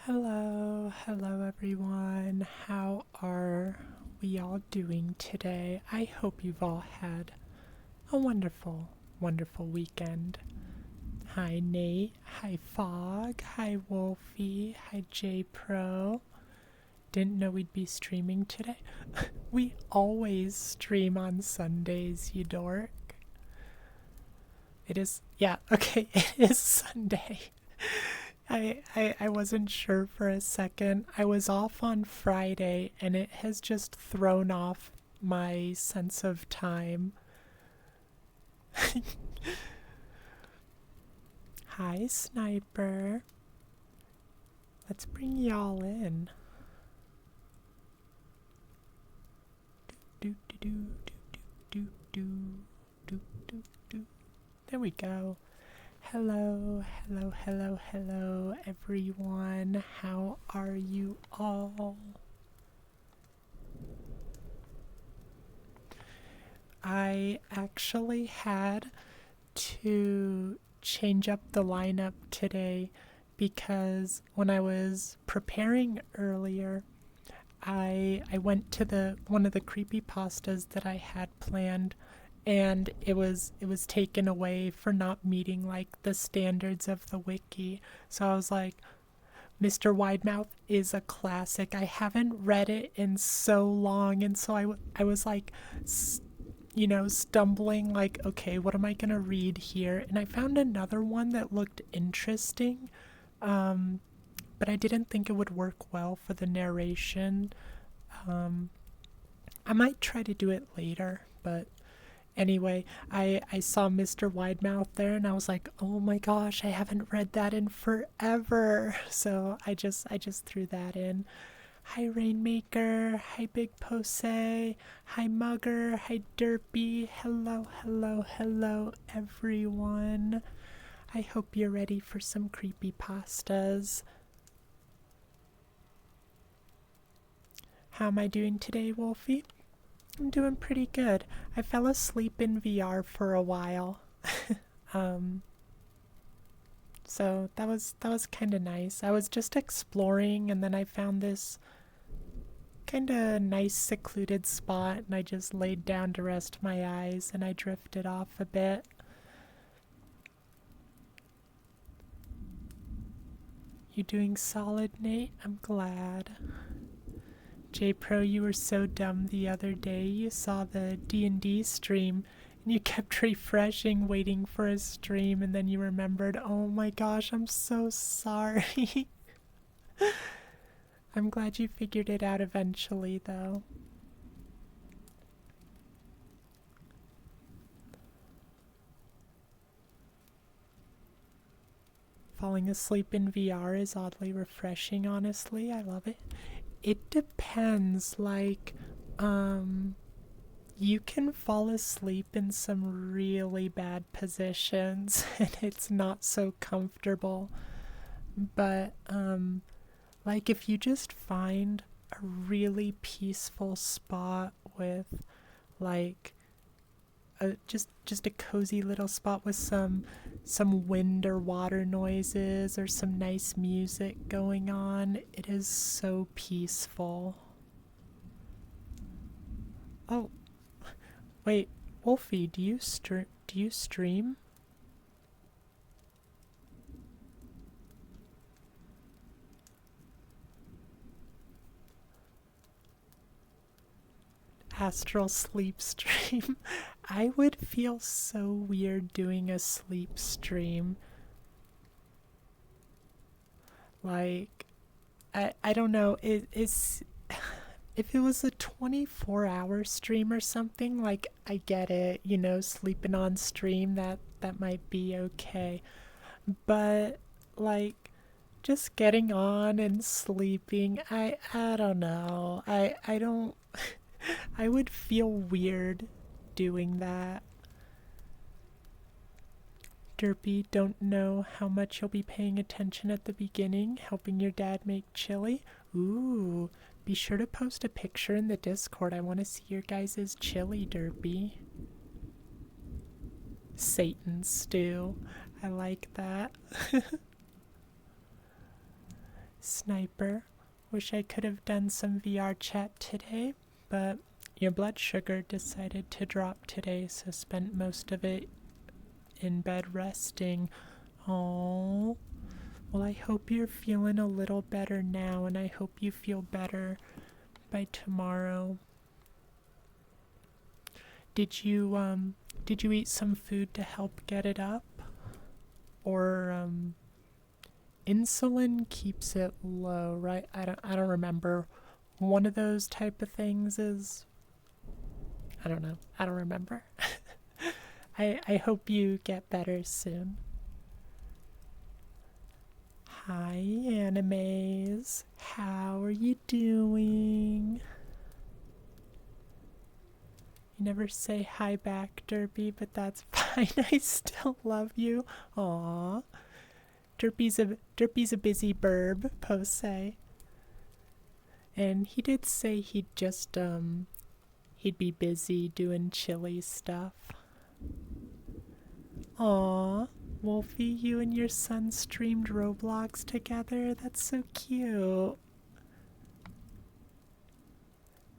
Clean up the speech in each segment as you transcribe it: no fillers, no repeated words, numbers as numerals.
Hello everyone. How are we all doing today? I hope you've all had a wonderful weekend. Hi Nate, hi Fog, hi Wolfie, hi J Pro. Didn't know we'd be streaming today. We always stream on Sundays, you dork. It is, yeah, okay, it is Sunday. I wasn't sure for a second. I was off on Friday and it has just thrown off my sense of time. Hi, Sniper. Let's bring y'all in. Do do do do do do do do. There we go. Hello, everyone. How are you all? I actually had to change up the lineup today because when I was preparing earlier, I went to the one of the creepypastas that I had planned and it was taken away for not meeting like the standards of the wiki. So I was like, Mr. Widemouth is a classic. I haven't read it in so long, and so I was like, stumbling like, okay, what am I gonna read here? And I found another one that looked interesting, but I didn't think it would work well for the narration. Um, I might try to do it later, but anyway, I saw Mr. Widemouth there and I was like, "Oh my gosh, I haven't read that in forever." So I just threw that in. Hi Rainmaker, hi Big Pose, hi Mugger, hi Derpy. Hello everyone. I hope you're ready for some creepy pastas. How am I doing today, Wolfie? I'm doing pretty good. I fell asleep in VR for a while. um, so that was kind of nice. I was just exploring and then I found this kind of nice secluded spot and I just laid down to rest my eyes and I drifted off a bit. You doing solid, Nate? I'm glad. J Pro, you were so dumb the other day. You saw the D&D stream and you kept refreshing waiting for a stream and then you remembered, "Oh my gosh, I'm so sorry." I'm glad you figured it out eventually though. Falling asleep in VR is oddly refreshing, honestly. I love it. It depends, like, you can fall asleep in some really bad positions and it's not so comfortable. But, like, if you just find a really peaceful spot with, like, just a cozy little spot with some wind or water noises or some nice music going on. It is so peaceful. Oh, wait, Wolfie, do you stream? Astral sleep stream? I would feel so weird doing a sleep stream. Like, I don't know. If it was a 24-hour stream or something, like I get it, sleeping on stream that might be okay. But like just getting on and sleeping, I don't know. I don't I would feel weird doing that. Derpy, don't know how much you'll be paying attention at the beginning, helping your dad make chili. Ooh, be sure to post a picture in the Discord. I want to see your guys' chili, Derpy. Satan stew. I like that. Sniper. Wish I could have done some VR chat today, but your blood sugar decided to drop today, so spent most of it in bed resting. Oh, well, I hope you're feeling a little better now, and I hope you feel better by tomorrow. Did you eat some food to help get it up? Or, insulin keeps it low, right? I don't remember. One of those type of things is, I don't know. I don't remember. I hope you get better soon. Hi, animes. How are you doing? You never say hi back, Derpy, but that's fine. I still love you. Aww. Derpy's a busy burb, Pose. And he did say he'd be busy doing chilly stuff. Aw, Wolfie, you and your son streamed Roblox together? That's so cute.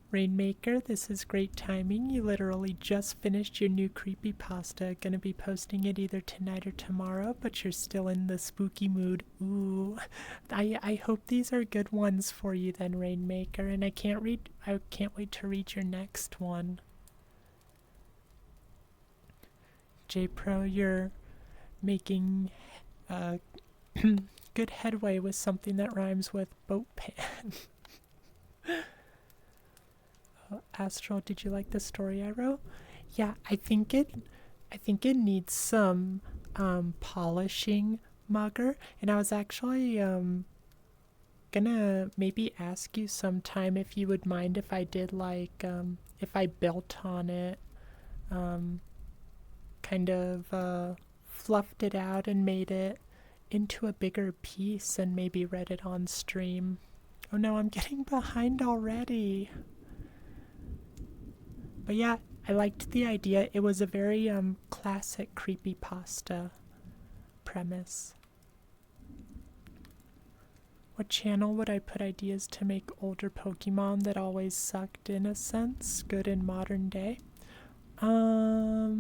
Rainmaker, this is great timing. You literally just finished your new creepypasta. Gonna be posting it either tonight or tomorrow, but you're still in the spooky mood. Ooh. I hope these are good ones for you then, Rainmaker, and I can't wait to read your next one. J-Pro, you're making good headway with something that rhymes with boat pan. Astral, did you like the story I wrote? Yeah, I think it needs some polishing, Mugger. And I was actually gonna maybe ask you sometime if you would mind if I did like if I built on it, kind of fluffed it out and made it into a bigger piece and maybe read it on stream. Oh no, I'm getting behind already. But yeah, I liked the idea. It was a very classic creepypasta premise. What channel would I put ideas to make older Pokemon that always sucked in a sense? Good in modern day? I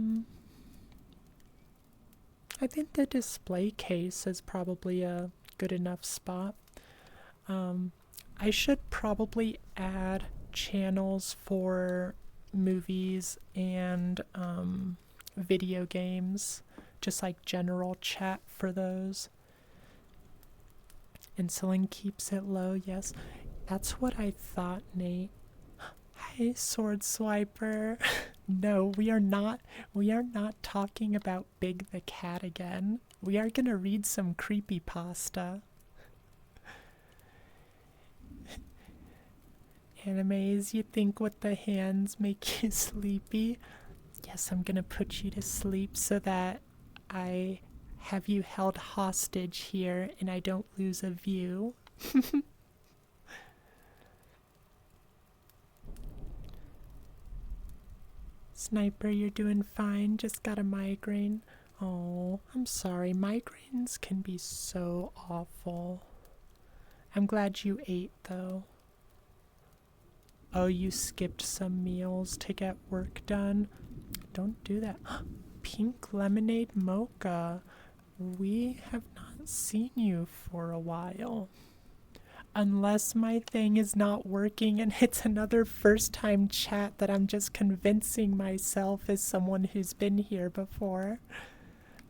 think the display case is probably a good enough spot. I should probably add channels for movies and video games, just like general chat for those. Insulin keeps it low, yes. That's what I thought, Nate. Hi, Sword Swiper. No, we are not talking about Big the Cat again. We are gonna read some creepypasta. Animes you think with the hands make you sleepy? Yes, I'm gonna put you to sleep so that I have you held hostage here and I don't lose a view. Sniper, you're doing fine, just got a migraine. Oh, I'm sorry, migraines can be so awful. I'm glad you ate though. Oh, you skipped some meals to get work done? Don't do that. Pink lemonade mocha. We have not seen you for a while. Unless my thing is not working and it's another first time chat that I'm just convincing myself as someone who's been here before.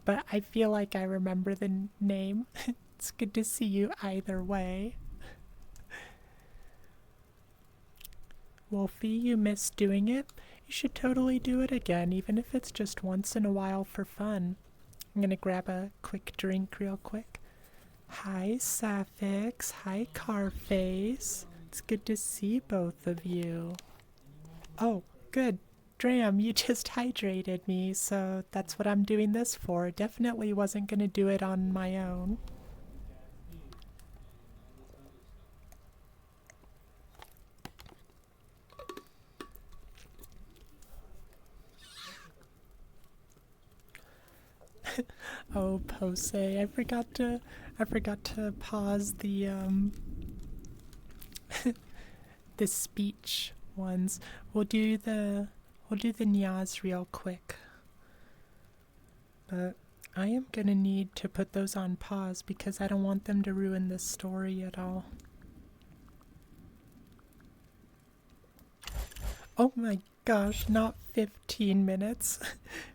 But I feel like I remember the name. It's good to see you either way. Wolfie, you missed doing it? You should totally do it again, even if it's just once in a while for fun. I'm gonna grab a quick drink real quick. Hi, Sapphics. Hi, Carface. It's good to see both of you. Oh, good. Dram, you just hydrated me, so that's what I'm doing this for. Definitely wasn't gonna do it on my own. Oh, Pose, I forgot to pause the the speech ones. We'll do the nyas real quick. But I am gonna need to put those on pause because I don't want them to ruin the story at all. Oh my gosh, not 15 minutes.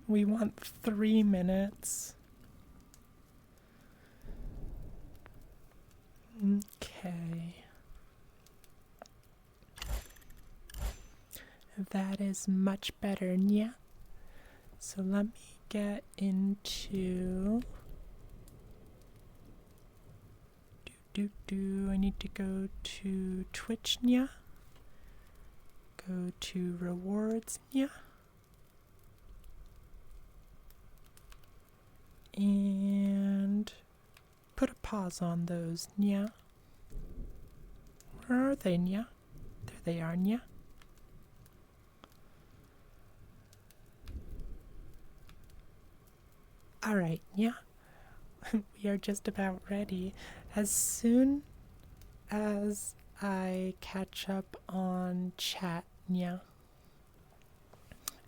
We want 3 minutes. Okay. That is much better, yeah. So let me get into... I need to go to Twitch, yeah. Go to rewards, yeah. And put a pause on those, yeah. Where are they, yeah? There they are, yeah. Alright, yeah. We are just about ready. As soon as I catch up on chat, yeah.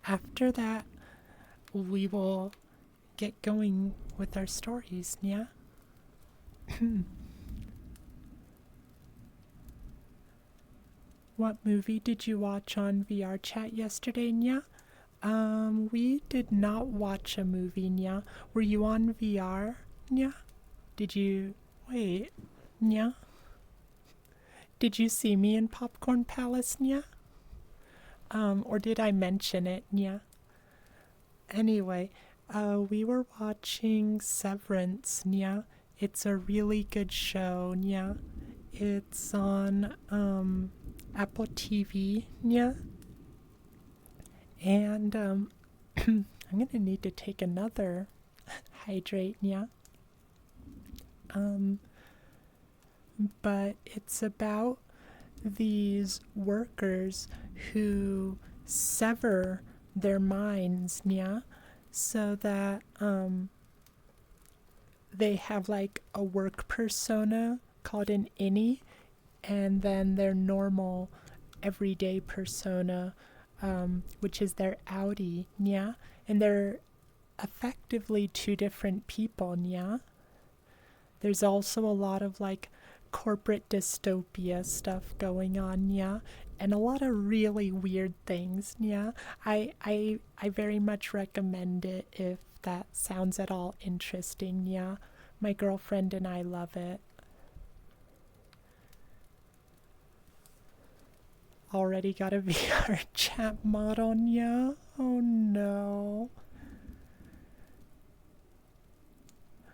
After that, we will get going with our stories, yeah? What movie did you watch on VR chat yesterday, Nya? We did not watch a movie, Nya. Were you on VR, Nya? Did you... Wait, Nya? Did you see me in Popcorn Palace, Nya? Or did I mention it, Nya? Anyway, we were watching Severance, Nya. It's a really good show, Nya. It's on, Apple TV, Nya. And, I'm gonna need to take another hydrate, Nya. But it's about these workers who sever their minds, yeah, so that they have like a work persona called an innie, and then their normal everyday persona, which is their outie, yeah, and they're effectively two different people, yeah. There's also a lot of like corporate dystopia stuff going on, yeah, and a lot of really weird things, yeah. I very much recommend it if that sounds at all interesting, yeah. My girlfriend and I love it. Already got a VR chat mod on, yeah? Oh no.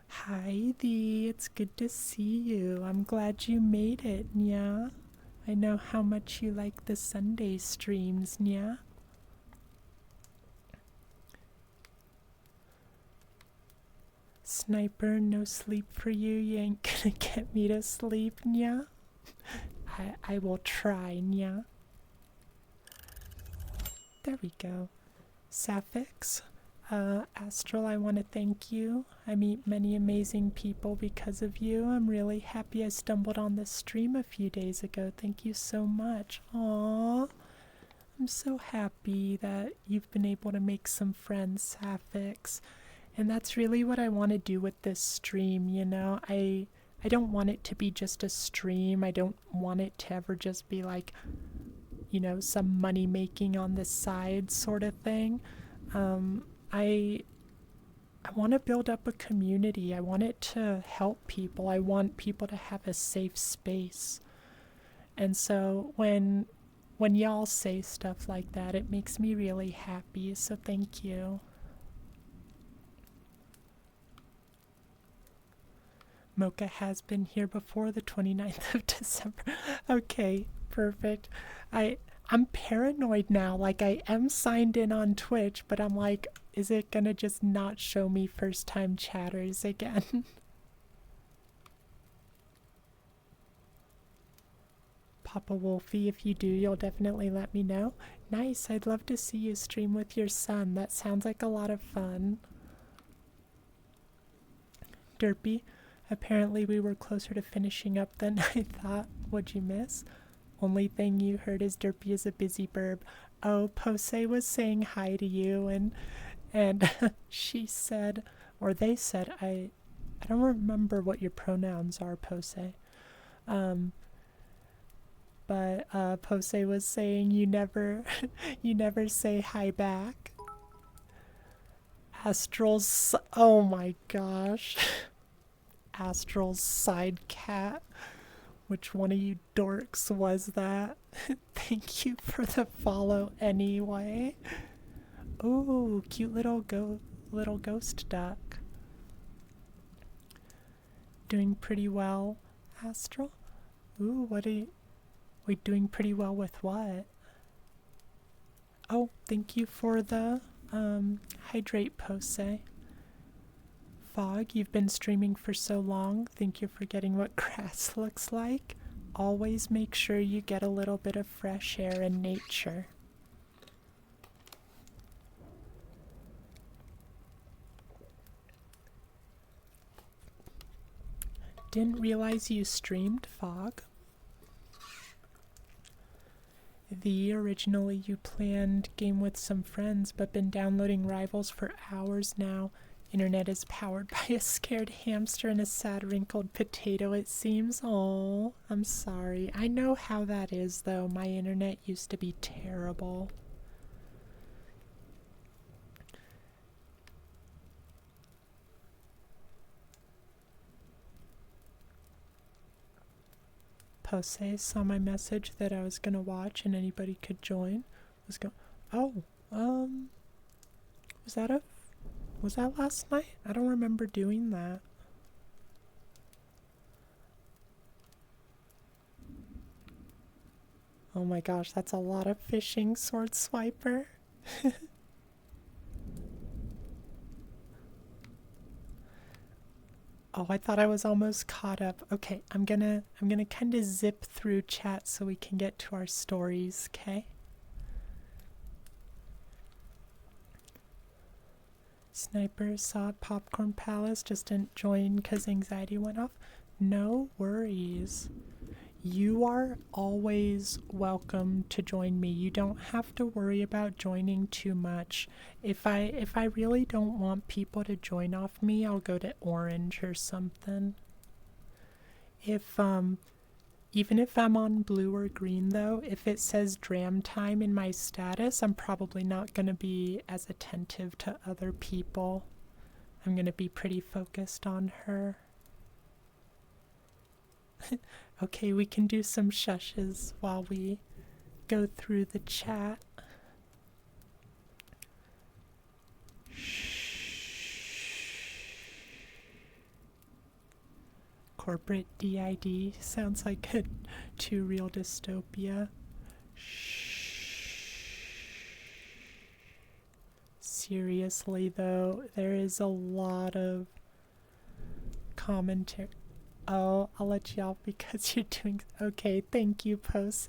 Hi Dee, it's good to see you. I'm glad you made it, yeah. I know how much you like the Sunday streams, yeah. Sniper, no sleep for you. You ain't gonna get me to sleep, yeah. I will try, yeah. There we go. Sapphics. Astral, I want to thank you. I meet many amazing people because of you. I'm really happy I stumbled on this stream a few days ago. Thank you so much. Aww. I'm so happy that you've been able to make some friends, Sapphics. And that's really what I want to do with this stream, you know? I don't want it to be just a stream. I don't want it to ever just be like, you know, some money making on the side sort of thing. I want to build up a community. I want it to help people. I want people to have a safe space. And so when y'all say stuff like that, it makes me really happy. So thank you. Mocha has been here before the 29th of December. Okay, perfect. I'm paranoid now. Like, I am signed in on Twitch, but I'm like, is it gonna just not show me first time chatters again? Papa Wolfie, if you do, you'll definitely let me know. Nice, I'd love to see you stream with your son. That sounds like a lot of fun. Derpy, apparently we were closer to finishing up than I thought. What'd you miss? Only thing you heard is Derpy is a busy burb. Oh, Pose was saying hi to you, and she said, or they said, I don't remember what your pronouns are, Pose. But Pose was saying you never you never say hi back. Astral's, oh my gosh. Astral's side cat. Which one of you dorks was that? Thank you for the follow anyway. Ooh, cute little ghost duck. Doing pretty well, Astral? Ooh, what are you... Wait, doing pretty well with what? Oh, thank you for the hydrate, Pose. Fog, you've been streaming for so long. Think you're forgetting what grass looks like? Always make sure you get a little bit of fresh air and nature. Didn't realize you streamed, Fog. Originally you planned game with some friends, but been downloading Rivals for hours now. Internet is powered by a scared hamster and a sad wrinkled potato, it seems. Oh, I'm sorry. I know how that is, though. My internet used to be terrible. Pose saw my message that I was gonna watch and anybody could join. Oh, was that last night? I don't remember doing that. Oh my gosh, that's a lot of fishing, Sword Swiper. Oh, I thought I was almost caught up. Okay, I'm gonna kind of zip through chat so we can get to our stories, okay? Sniper saw Popcorn Palace, just didn't join because anxiety went off. No worries. You are always welcome to join me. You don't have to worry about joining too much. If I really don't want people to join off me, I'll go to orange or something. Even if I'm on blue or green though, if it says dram time in my status, I'm probably not going to be as attentive to other people. I'm going to be pretty focused on her. Okay, we can do some shushes while we go through the chat. Corporate DID sounds like a too real dystopia. Seriously though, there is a lot of commentary. Oh, I'll let you off because you're doing... Okay, thank you, Pose.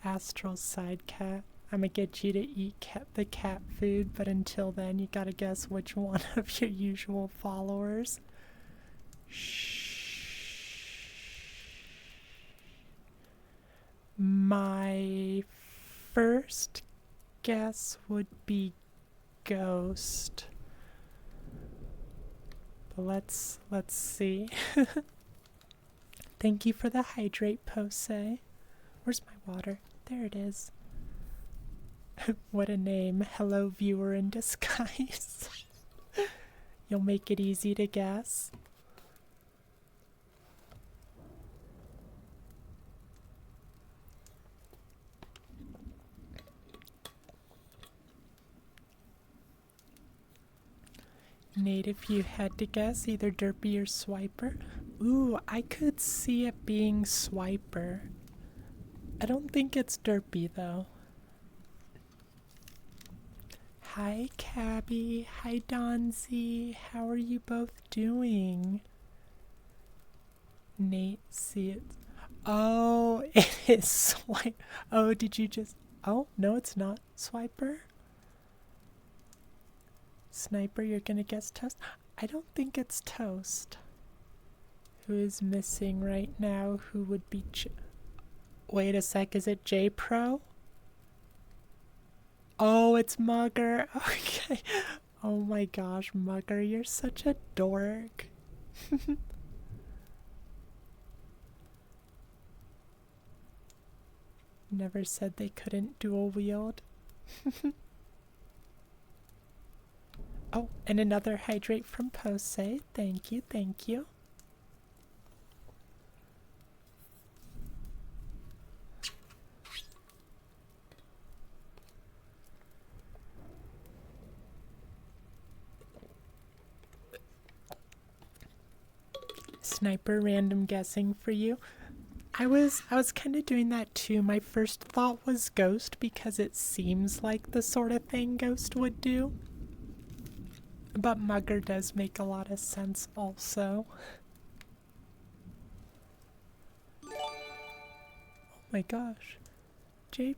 Astral side cat. I'm gonna get you to eat the cat food, but until then, you gotta guess which one of your usual followers. My first guess would be Ghost. But let's see. Thank you for the hydrate, Pose. Where's my water? There it is. What a name. Hello, viewer in disguise. You'll make it easy to guess. Nate, if you had to guess, either Derpy or Swiper. Ooh, I could see it being Swiper. I don't think it's derpy though. Hi, Cabby. Hi, Donzie. How are you both doing? Nate, see it. Oh, it is Swipe. Oh, did you just... Oh, no, it's not Swiper. Sniper, you're gonna guess Toast? I don't think it's Toast. Who is missing right now? Who would be... Wait a sec, is it J-Pro? Oh, it's Mugger. Okay. Oh my gosh, Mugger, you're such a dork. Never said they couldn't dual wield. Oh, and another hydrate from Pose. Thank you, thank you. Sniper random guessing for you. I was kind of doing that too. My first thought was Ghost because it seems like the sort of thing Ghost would do. But Mugger does make a lot of sense also. Oh my gosh. J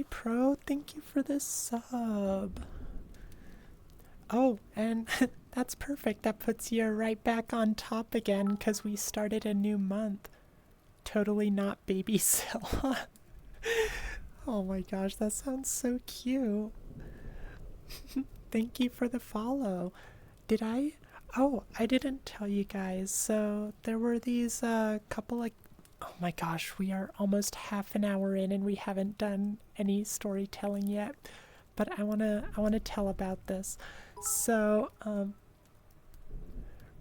Pro, thank you for this sub. Oh, and that's perfect. That puts you right back on top again because we started a new month. Totally not baby Scylla. Oh my gosh, that sounds so cute. Thank you for the follow. Did I? Oh, I didn't tell you guys. So there were these couple of... Oh my gosh, we are almost half an hour in and we haven't done any storytelling yet. But I wanna tell about this. So,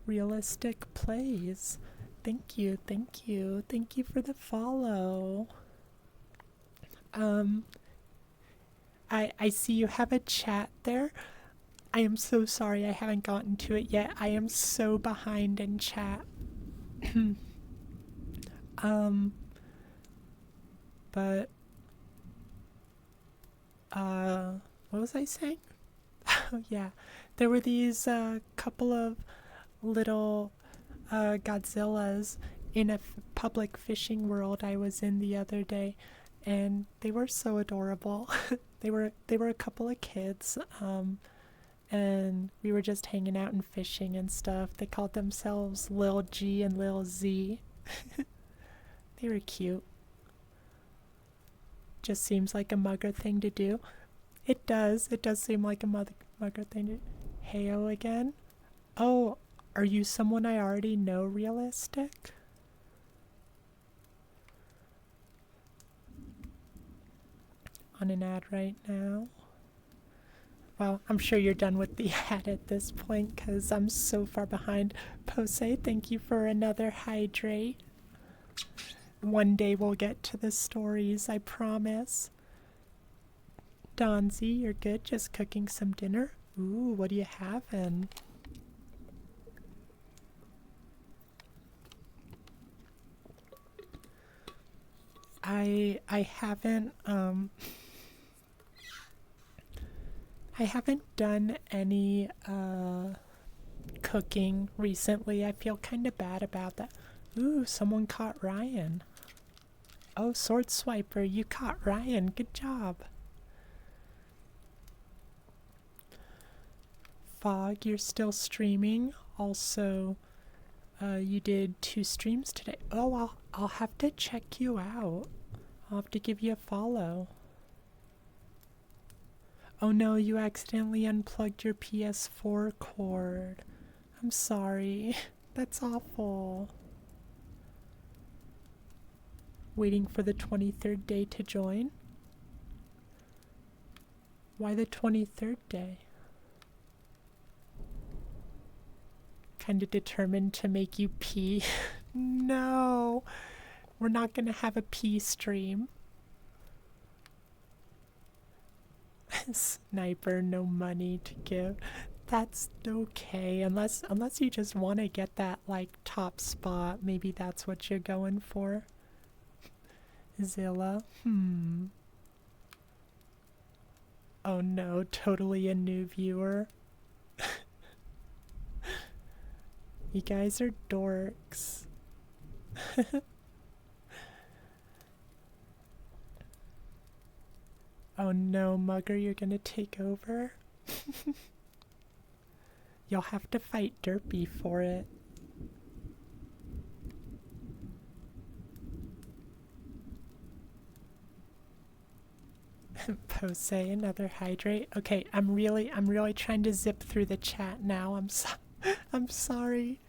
realistic plays. Thank you for the follow. I see you have a chat there. I am so sorry I haven't gotten to it yet. I am so behind in chat. But what was I saying? Oh yeah, there were these couple of little Godzillas in a public fishing world I was in the other day, and they were so adorable. they were a couple of kids, and we were just hanging out and fishing and stuff. They called themselves Lil G and Lil Z. They were cute. Just seems like a Mugger thing to do. It does seem like a Mugger thing to do. Heyo again? Oh, are you someone I already know, realistic? On an ad right now. Well, I'm sure you're done with the ad at this point because I'm so far behind. Pose, thank you for another hydrate. One day we'll get to the stories, I promise. Donzie, you're good? Just cooking some dinner? Ooh, what are you having? I haven't done any cooking recently. I feel kind of bad about that. Ooh, someone caught Ryan. Oh, Sword Swiper, you caught Ryan. Good job. Fog, you're still streaming. Also, you did 2 streams today. Oh, I'll have to check you out. I'll have to give you a follow. Oh no, you accidentally unplugged your PS4 cord. I'm sorry. That's awful. Waiting for the 23rd day to join? Why the 23rd day? Kinda determined to make you pee. No! We're not gonna have a pee stream. Sniper, no money to give. That's okay, unless you just want to get that, like, top spot. Maybe that's what you're going for. Zilla. Oh no, totally a new viewer. You guys are dorks. Oh no, Mugger, you're gonna take over? You'll have to fight Derpy for it. Pose, another hydrate. Okay, I'm really trying to zip through the chat now. I'm sorry.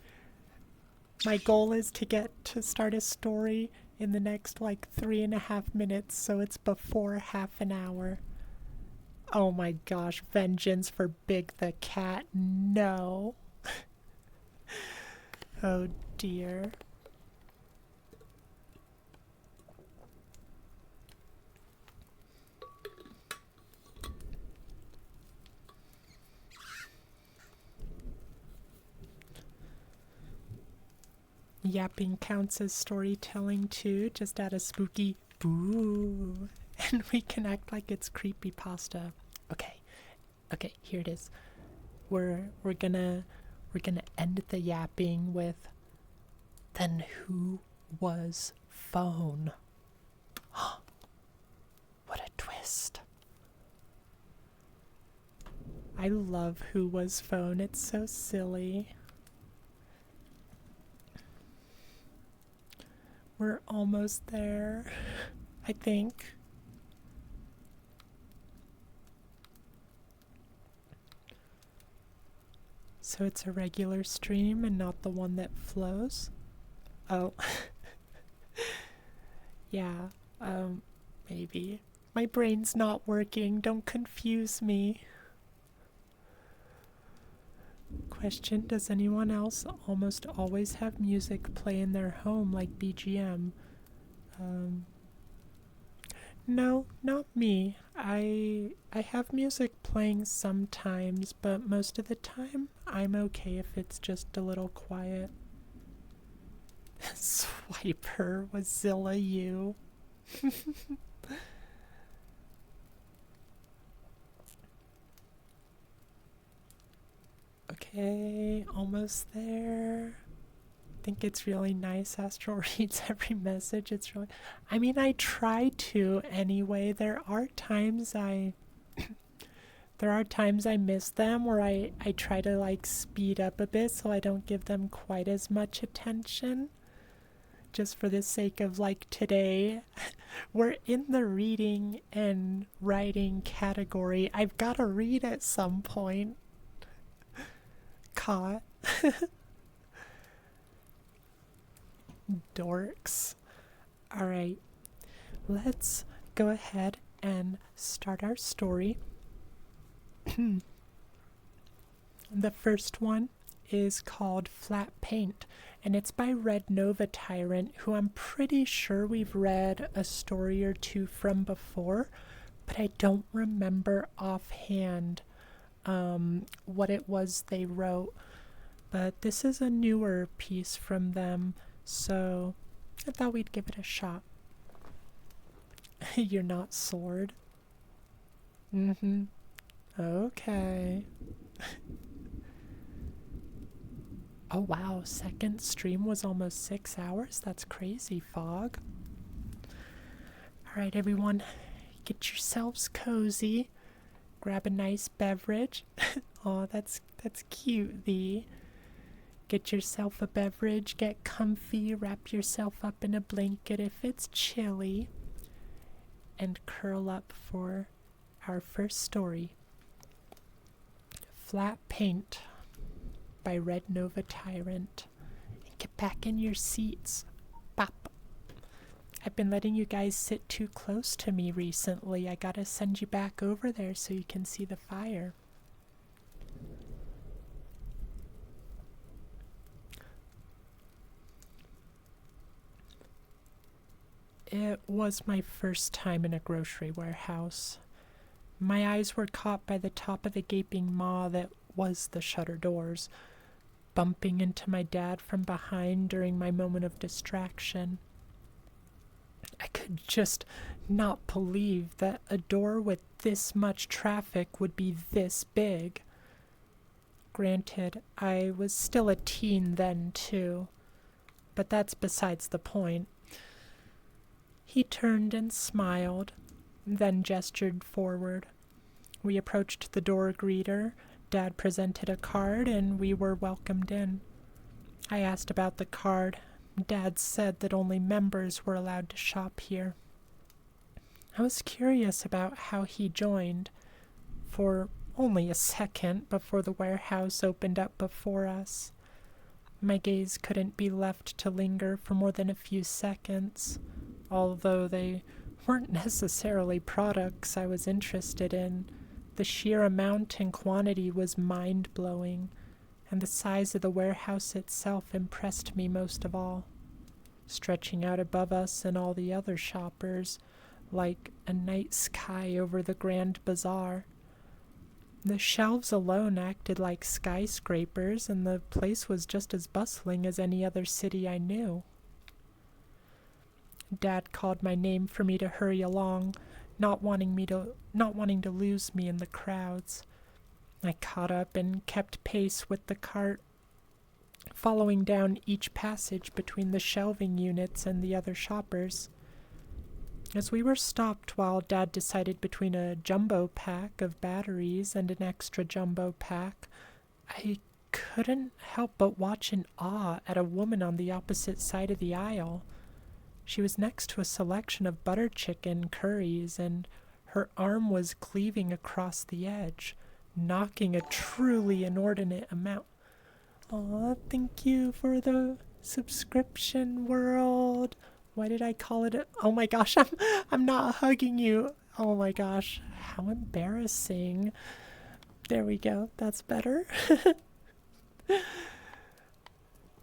My goal is to start a story in the next like 3.5 minutes, so it's before half an hour. Oh my gosh, vengeance for Big the Cat. No. Oh dear. Yapping counts as storytelling too, just add a spooky boo. And we can act like it's creepypasta. Okay, here it is. We're gonna end the yapping with, then who was phone? What a twist. I love who was phone, it's so silly. We're almost there, I think. So it's a regular stream and not the one that flows? Oh. Yeah, maybe. My brain's not working, don't confuse me. Question, does anyone else almost always have music play in their home like BGM? No, not me. I have music playing sometimes, but most of the time I'm okay if it's just a little quiet. Swiper, was Zilla you? Okay, almost there. I think it's really nice. Astral reads every message. It's really, I mean, I try to anyway. There are times I miss them where I try to like speed up a bit so I don't give them quite as much attention. Just for the sake of like today, we're in the reading and writing category. I've got to read at some point. Caught. Dorks. Alright, let's go ahead and start our story. The first one is called Flat Paint, and it's by Red Nova Tyrant, who I'm pretty sure we've read a story or two from before, but I don't remember offhand what it was they wrote. But this is a newer piece from them, so I thought we'd give it a shot. You're not sword? Okay. Oh wow, second stream was almost 6 hours? That's crazy, Fog. Alright everyone, get yourselves cozy. Grab a nice beverage. Oh, that's cute, Thee. Get yourself a beverage, get comfy, wrap yourself up in a blanket if it's chilly, and curl up for our first story. Flat Paint by Red Nova Tyrant. And get back in your seats. Bop. I've been letting you guys sit too close to me recently. I gotta send you back over there so you can see the fire. It was my first time in a grocery warehouse. My eyes were caught by the top of the gaping maw that was the shutter doors, bumping into my dad from behind during my moment of distraction. I could just not believe that a door with this much traffic would be this big. Granted, I was still a teen then, too, but that's besides the point. He turned and smiled, then gestured forward. We approached the door greeter. Dad presented a card, and we were welcomed in. I asked about the card. Dad said that only members were allowed to shop here. I was curious about how he joined, for only a second before the warehouse opened up before us. My gaze couldn't be left to linger for more than a few seconds, although they weren't necessarily products I was interested in. The sheer amount and quantity was mind-blowing, and the size of the warehouse itself impressed me most of all, stretching out above us and all the other shoppers, like a night sky over the Grand Bazaar. The shelves alone acted like skyscrapers, and the place was just as bustling as any other city I knew. Dad called my name for me to hurry along, not wanting to lose me in the crowds. I caught up and kept pace with the cart, following down each passage between the shelving units and the other shoppers. As we were stopped while Dad decided between a jumbo pack of batteries and an extra jumbo pack, I couldn't help but watch in awe at a woman on the opposite side of the aisle. She was next to a selection of butter chicken curries, and her arm was cleaving across the edge, knocking a truly inordinate amount. Aw, thank you for the subscription, world. Why did I call it oh my gosh, I'm not hugging you. Oh my gosh, how embarrassing. There we go, that's better.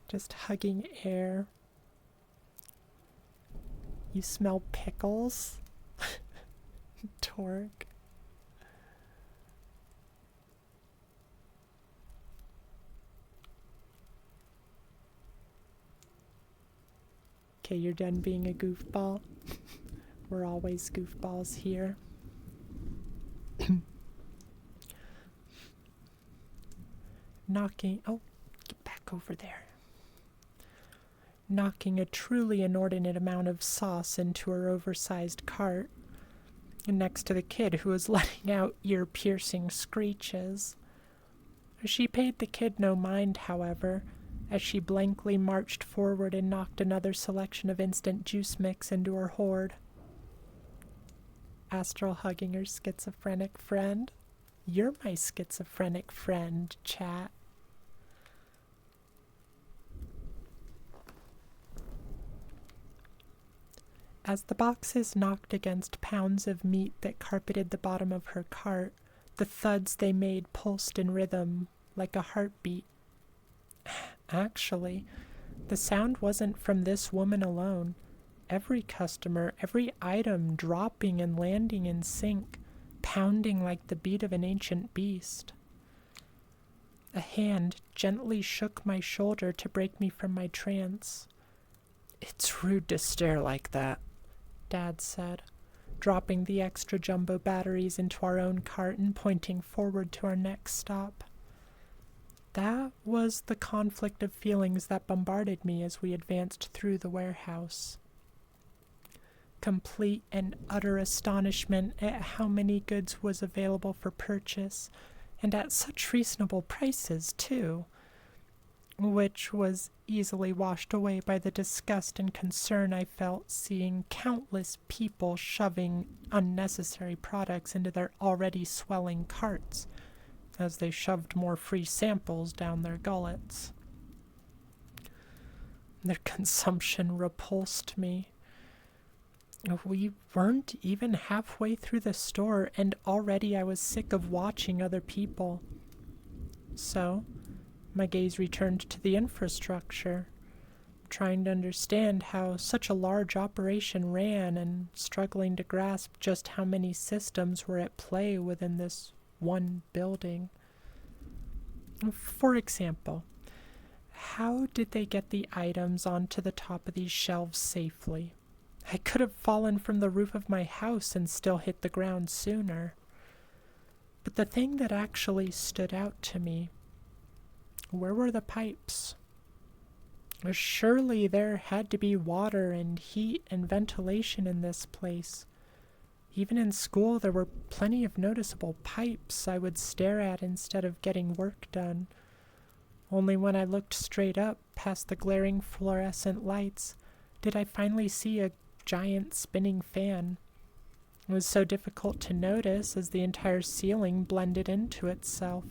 Just hugging air. You smell pickles? Torque. Okay, you're done being a goofball. We're always goofballs here. Oh, get back over there. Knocking a truly inordinate amount of sauce into her oversized cart, next to the kid who was letting out ear-piercing screeches. She paid the kid no mind, however, as she blankly marched forward and knocked another selection of instant juice mix into her hoard. Astral hugging her schizophrenic friend. You're my schizophrenic friend, chat. As the boxes knocked against pounds of meat that carpeted the bottom of her cart, the thuds they made pulsed in rhythm, like a heartbeat. Actually, the sound wasn't from this woman alone. Every customer, every item dropping and landing in sync, pounding like the beat of an ancient beast. A hand gently shook my shoulder to break me from my trance. "It's rude to stare like that," Dad said, dropping the extra jumbo batteries into our own cart and pointing forward to our next stop. That was the conflict of feelings that bombarded me as we advanced through the warehouse. Complete and utter astonishment at how many goods was available for purchase, and at such reasonable prices, too, which was easily washed away by the disgust and concern I felt seeing countless people shoving unnecessary products into their already swelling carts, as they shoved more free samples down their gullets. Their consumption repulsed me. We weren't even halfway through the store, and already I was sick of watching other people. So, my gaze returned to the infrastructure, trying to understand how such a large operation ran and struggling to grasp just how many systems were at play within this one building. For example, how did they get the items onto the top of these shelves safely? I could have fallen from the roof of my house and still hit the ground sooner. But the thing that actually stood out to me, where were the pipes? Surely there had to be water and heat and ventilation in this place. Even in school, there were plenty of noticeable pipes I would stare at instead of getting work done. Only when I looked straight up past the glaring fluorescent lights did I finally see a giant spinning fan. It was so difficult to notice as the entire ceiling blended into itself.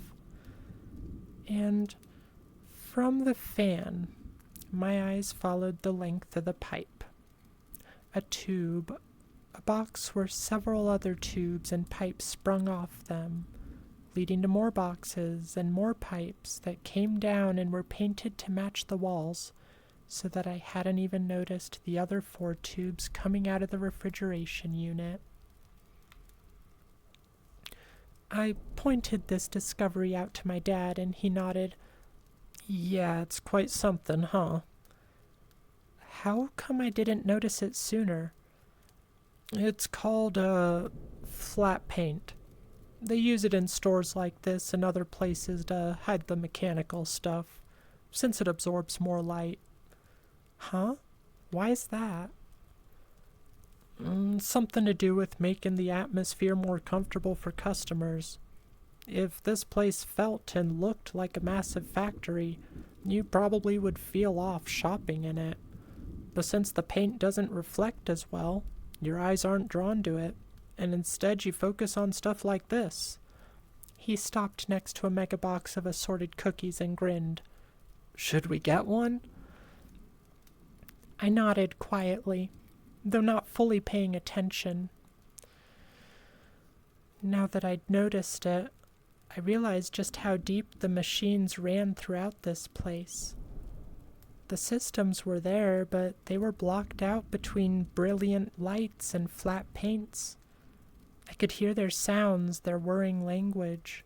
And from the fan, my eyes followed the length of the pipe. A tube, a box where several other tubes and pipes sprung off them, leading to more boxes and more pipes that came down and were painted to match the walls, so that I hadn't even noticed the other 4 tubes coming out of the refrigeration unit. I pointed this discovery out to my dad, and he nodded. Yeah, it's quite something, huh? How come I didn't notice it sooner? It's called, flat paint. They use it in stores like this and other places to hide the mechanical stuff, since it absorbs more light. Huh? Why is that? Something to do with making the atmosphere more comfortable for customers. If this place felt and looked like a massive factory, you probably would feel off shopping in it. But since the paint doesn't reflect as well, your eyes aren't drawn to it, and instead you focus on stuff like this. He stopped next to a mega box of assorted cookies and grinned. Should we get one? I nodded quietly, though not fully paying attention. Now that I'd noticed it, I realized just how deep the machines ran throughout this place. The systems were there, but they were blocked out between brilliant lights and flat paints. I could hear their sounds, their whirring language,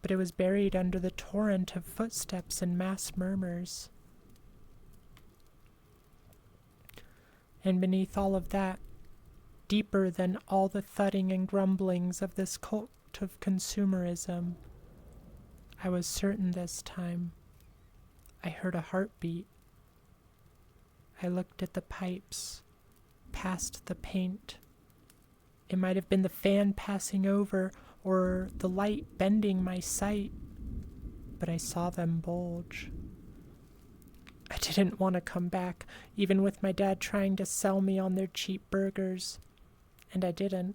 but it was buried under the torrent of footsteps and mass murmurs. And beneath all of that, deeper than all the thudding and grumblings of this cult of consumerism, I was certain this time. I heard a heartbeat. I looked at the pipes, past the paint. It might have been the fan passing over or the light bending my sight, but I saw them bulge. I didn't want to come back, even with my dad trying to sell me on their cheap burgers. And I didn't.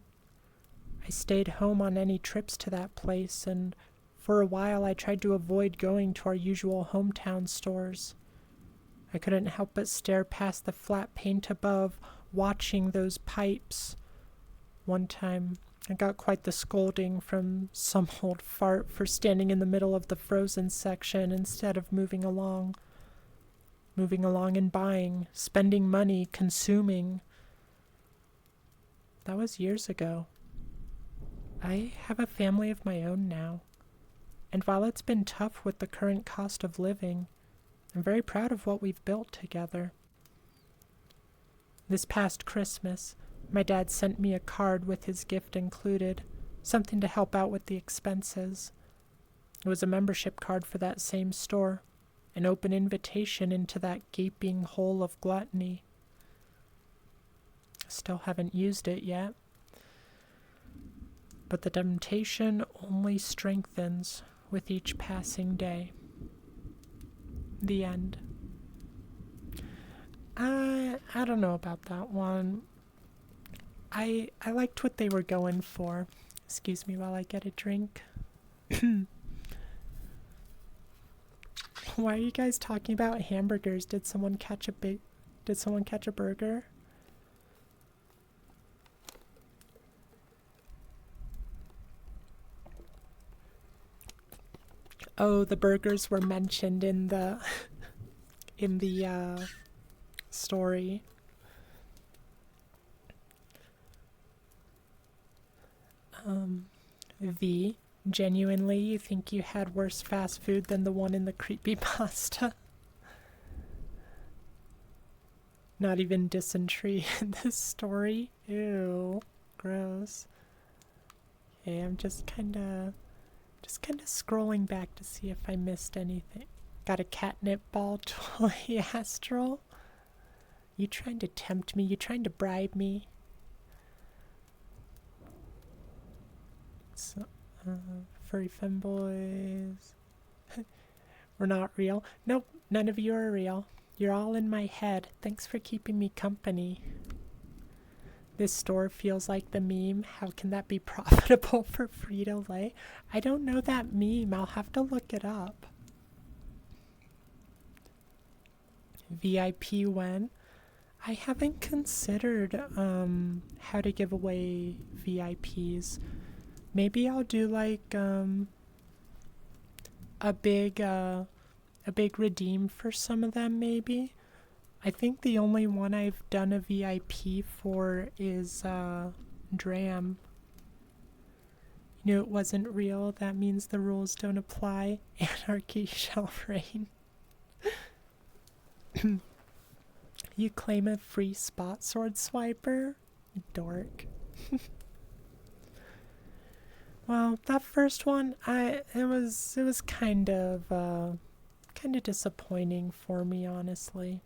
I stayed home on any trips to that place, and for a while I tried to avoid going to our usual hometown stores. I couldn't help but stare past the flat paint above, watching those pipes. One time, I got quite the scolding from some old fart for standing in the middle of the frozen section instead of moving along and buying, spending money, consuming. That was years ago. I have a family of my own now, and while it's been tough with the current cost of living, I'm very proud of what we've built together. This past Christmas, my dad sent me a card with his gift included, something to help out with the expenses. It was a membership card for that same store, an open invitation into that gaping hole of gluttony. Still haven't used it yet. But the temptation only strengthens with each passing day. The end. I don't know about that one. I liked what they were going for. Excuse me while I get a drink. Why are you guys talking about hamburgers? Did someone catch a burger? Oh, the burgers were mentioned in the story. V, genuinely, you think you had worse fast food than the one in the Creepypasta? Not even dysentery in this story. Ew. Gross. Okay, I'm just kinda scrolling back to see if I missed anything. Got a catnip ball toy, Astral. You trying to tempt me? You trying to bribe me? So, furry femboys. We're not real. Nope, none of you are real. You're all in my head. Thanks for keeping me company. This store feels like the meme. How can that be profitable for Frito-Lay? I don't know that meme. I'll have to look it up. VIP when? I haven't considered how to give away VIPs. Maybe I'll do like a big redeem for some of them maybe. I think the only one I've done a VIP for is Dram. You knew it wasn't real. That means the rules don't apply. Anarchy shall reign. You claim a free spot sword swiper? Dork. Well, that first one, it was kind of disappointing for me, honestly.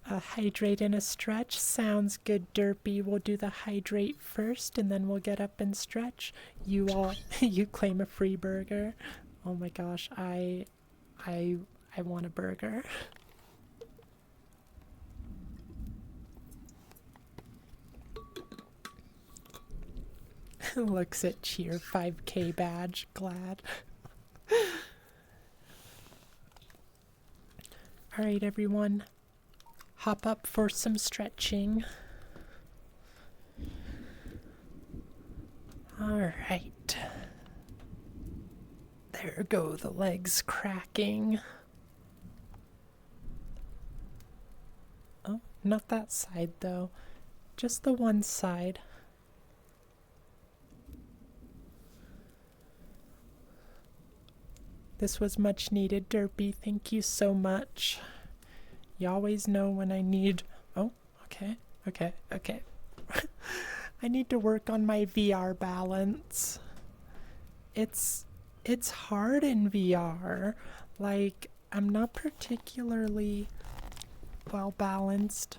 Hydrate and a stretch sounds good, Derpy. We'll do the hydrate first, and then we'll get up and stretch. You claim a free burger. Oh my gosh, I want a burger. Looks at cheer 5K badge, glad. All right, everyone. Hop up for some stretching. All right. There go the legs cracking. Oh, not that side though. Just the one side. This was much needed, Derpy. Thank you so much. You always know when I need... Oh, okay. I need to work on my VR balance. It's hard in VR. Like, I'm not particularly well balanced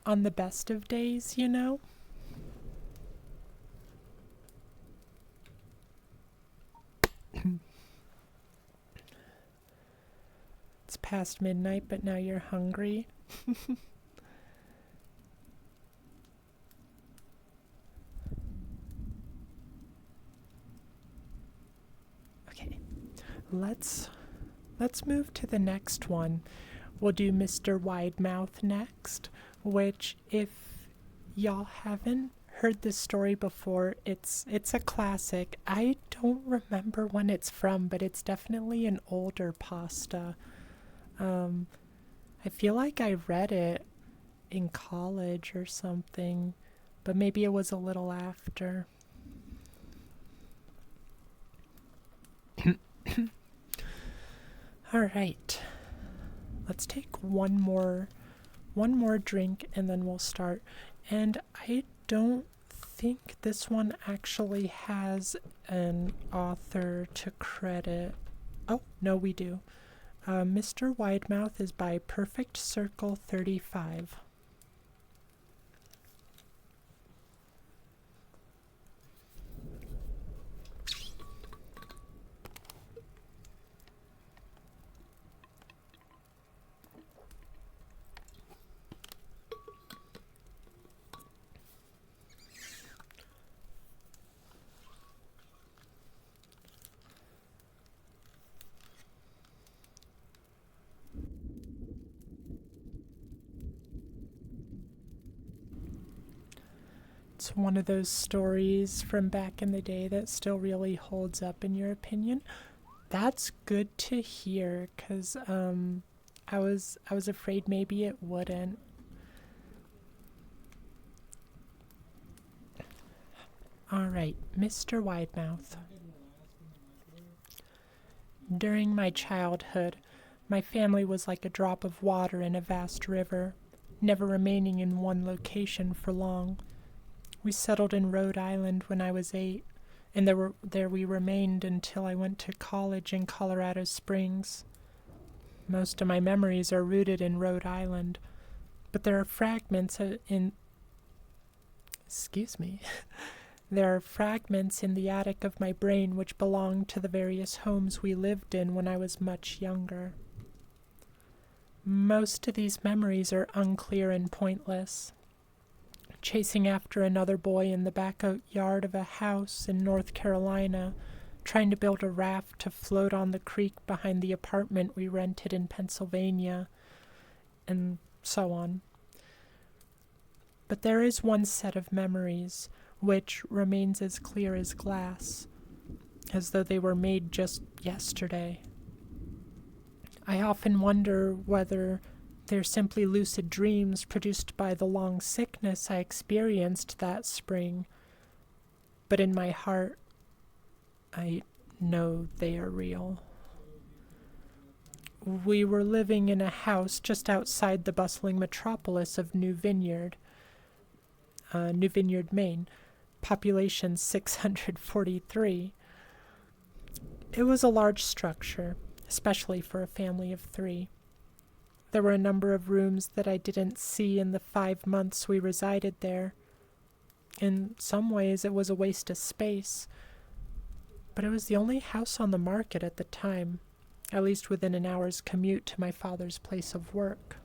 on the best of days, you know? It's past midnight, but now you're hungry. Okay, let's move to the next one. We'll do Mr. Widemouth next, which, if y'all haven't heard this story before, it's a classic. I don't remember when it's from, but it's definitely an older pasta. I feel like I read it in college or something, but maybe it was a little after. All right. Let's take one more drink and then we'll start. And I don't think this one actually has an author to credit. Oh, no, we do. Mr. Widemouth is by Perfect Circle 35. It's one of those stories from back in the day that still really holds up, in your opinion. That's good to hear, because I was afraid maybe it wouldn't. All right, Mr. Widemouth. During my childhood, My family was like a drop of water in a vast river, never remaining in one location for long. We settled in Rhode Island when I was 8, and there we remained until I went to college in Colorado Springs. Most of my memories are rooted in Rhode Island, but there are fragments There are fragments in the attic of my brain which belong to the various homes we lived in when I was much younger. Most of these memories are unclear and pointless. Chasing after another boy in the backyard of a house in North Carolina, trying to build a raft to float on the creek behind the apartment we rented in Pennsylvania, and so on. But there is one set of memories which remains as clear as glass, as though they were made just yesterday. I often wonder whether they're simply lucid dreams produced by the long sickness I experienced that spring, but in my heart, I know they are real. We were living in a house just outside the bustling metropolis of New Vineyard, Maine, population 643. It was a large structure, especially for a family of 3. There were a number of rooms that I didn't see in the 5 months we resided there. In some ways, it was a waste of space, but it was the only house on the market at the time, at least within an hour's commute to my father's place of work.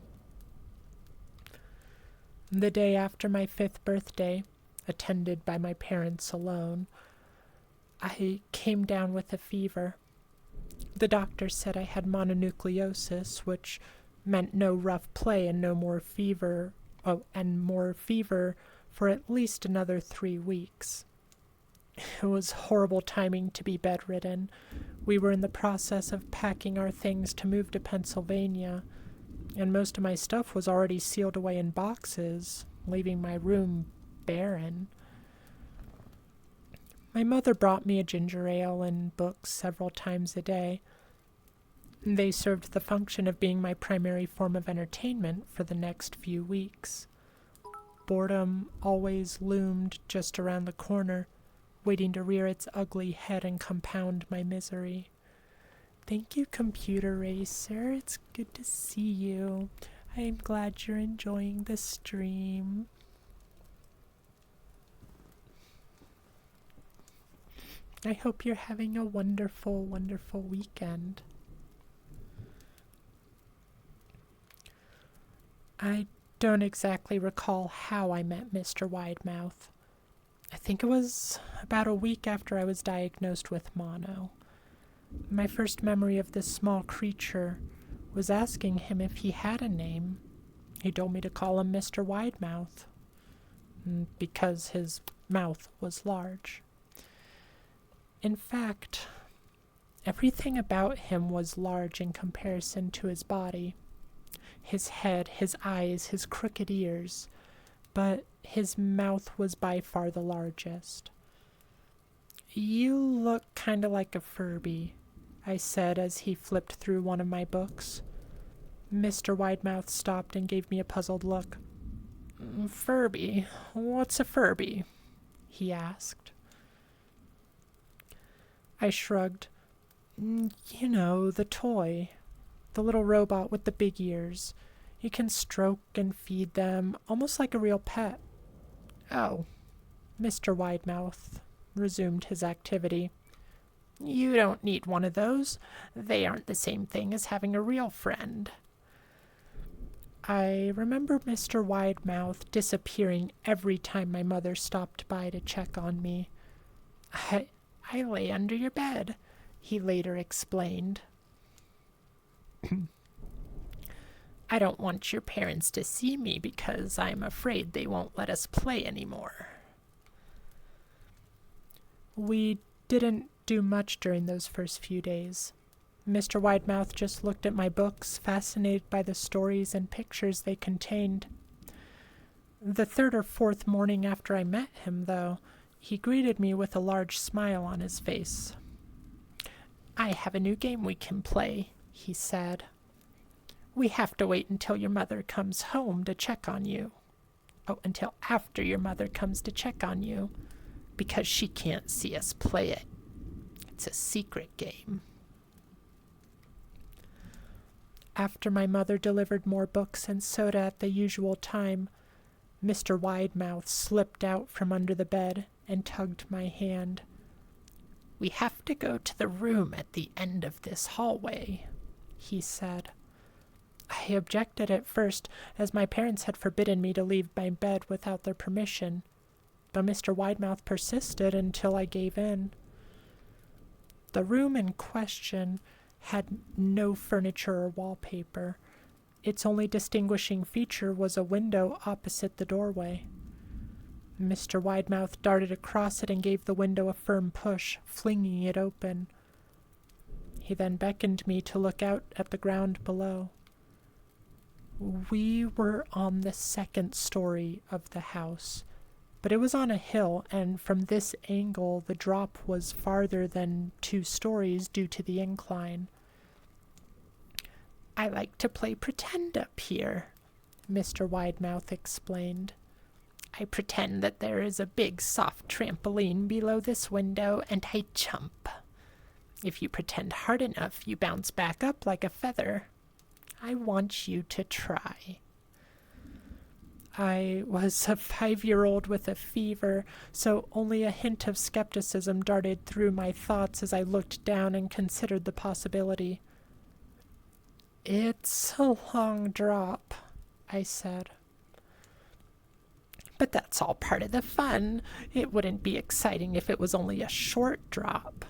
The day after my 5th birthday, attended by my parents alone, I came down with a fever. The doctor said I had mononucleosis, which meant no rough play and more fever for at least another 3 weeks. It was horrible timing to be bedridden. We were in the process of packing our things to move to Pennsylvania, and most of my stuff was already sealed away in boxes, leaving my room barren. My mother brought me a ginger ale and books several times a day. They served the function of being my primary form of entertainment for the next few weeks. Boredom always loomed just around the corner, waiting to rear its ugly head and compound my misery. Thank you, Computer Racer. It's good to see you. I am glad you're enjoying the stream. I hope you're having a wonderful, wonderful weekend. I don't exactly recall how I met Mr. Widemouth. I think it was about a week after I was diagnosed with mono. My first memory of this small creature was asking him if he had a name. He told me to call him Mr. Widemouth, because his mouth was large. In fact, everything about him was large in comparison to his body. His head, his eyes, his crooked ears, but his mouth was by far the largest. "You look kinda like a Furby," I said as he flipped through one of my books. Mr. Widemouth stopped and gave me a puzzled look. "Furby? What's a Furby?" he asked. I shrugged. "You know, the toy. The little robot with the big ears. You can stroke and feed them, almost like a real pet." "Oh." Mr. Widemouth resumed his activity. "You don't need one of those. They aren't the same thing as having a real friend." I remember Mr. Widemouth disappearing every time my mother stopped by to check on me. I lay under your bed," he later explained. "I don't want your parents to see me because I'm afraid they won't let us play anymore." We didn't do much during those first few days. Mr. Widemouth just looked at my books, fascinated by the stories and pictures they contained. The 3rd or 4th morning after I met him, though, he greeted me with a large smile on his face. "I have a new game we can play," he said. We have to wait until your mother comes home to check on you. Oh, until after your mother comes to check on you, because she can't see us play it. It's a secret game. After my mother delivered more books and soda at the usual time, Mr. Widemouth slipped out from under the bed and tugged my hand. We have to go to the room at the end of this hallway, he said. I objected at first, as my parents had forbidden me to leave my bed without their permission, but Mr. Widemouth persisted until I gave in. The room in question had no furniture or wallpaper. Its only distinguishing feature was a window opposite the doorway. Mr. Widemouth darted across it and gave the window a firm push, flinging it open. He then beckoned me to look out at the ground below. We were on the second story of the house, but it was on a hill, and from this angle the drop was farther than 2 stories due to the incline. I like to play pretend up here, Mr. Widemouth explained. I pretend that there is a big soft trampoline below this window, and I jump. If you pretend hard enough, you bounce back up like a feather. I want you to try. I was a 5-year-old with a fever, so only a hint of skepticism darted through my thoughts as I looked down and considered the possibility. It's a long drop, I said. But that's all part of the fun. It wouldn't be exciting if it was only a short drop.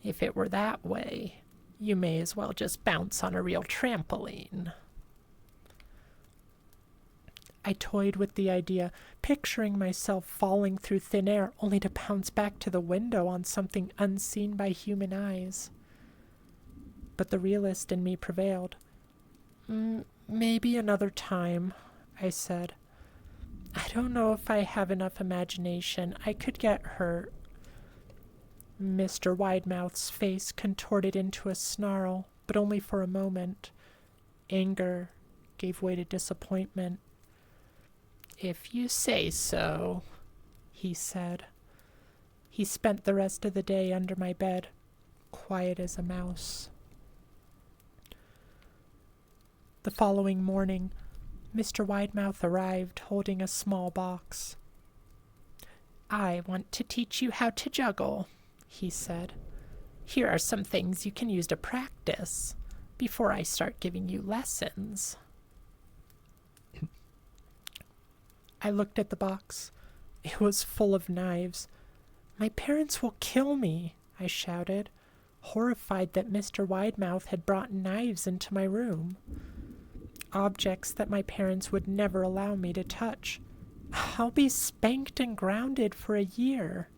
If it were that way, you may as well just bounce on a real trampoline. I toyed with the idea, picturing myself falling through thin air only to bounce back to the window on something unseen by human eyes. But the realist in me prevailed. Maybe another time, I said. I don't know if I have enough imagination. I could get hurt. Mr. Widemouth's face contorted into a snarl, but only for a moment. Anger gave way to disappointment. If you say so, he said. He spent the rest of the day under my bed, quiet as a mouse. The following morning, Mr. Widemouth arrived holding a small box. I want to teach you how to juggle, he said. Here are some things you can use to practice before I start giving you lessons. I looked at the box. It was full of knives. My parents will kill me, I shouted, horrified that Mr. Widemouth had brought knives into my room. Objects that my parents would never allow me to touch. I'll be spanked and grounded for a year.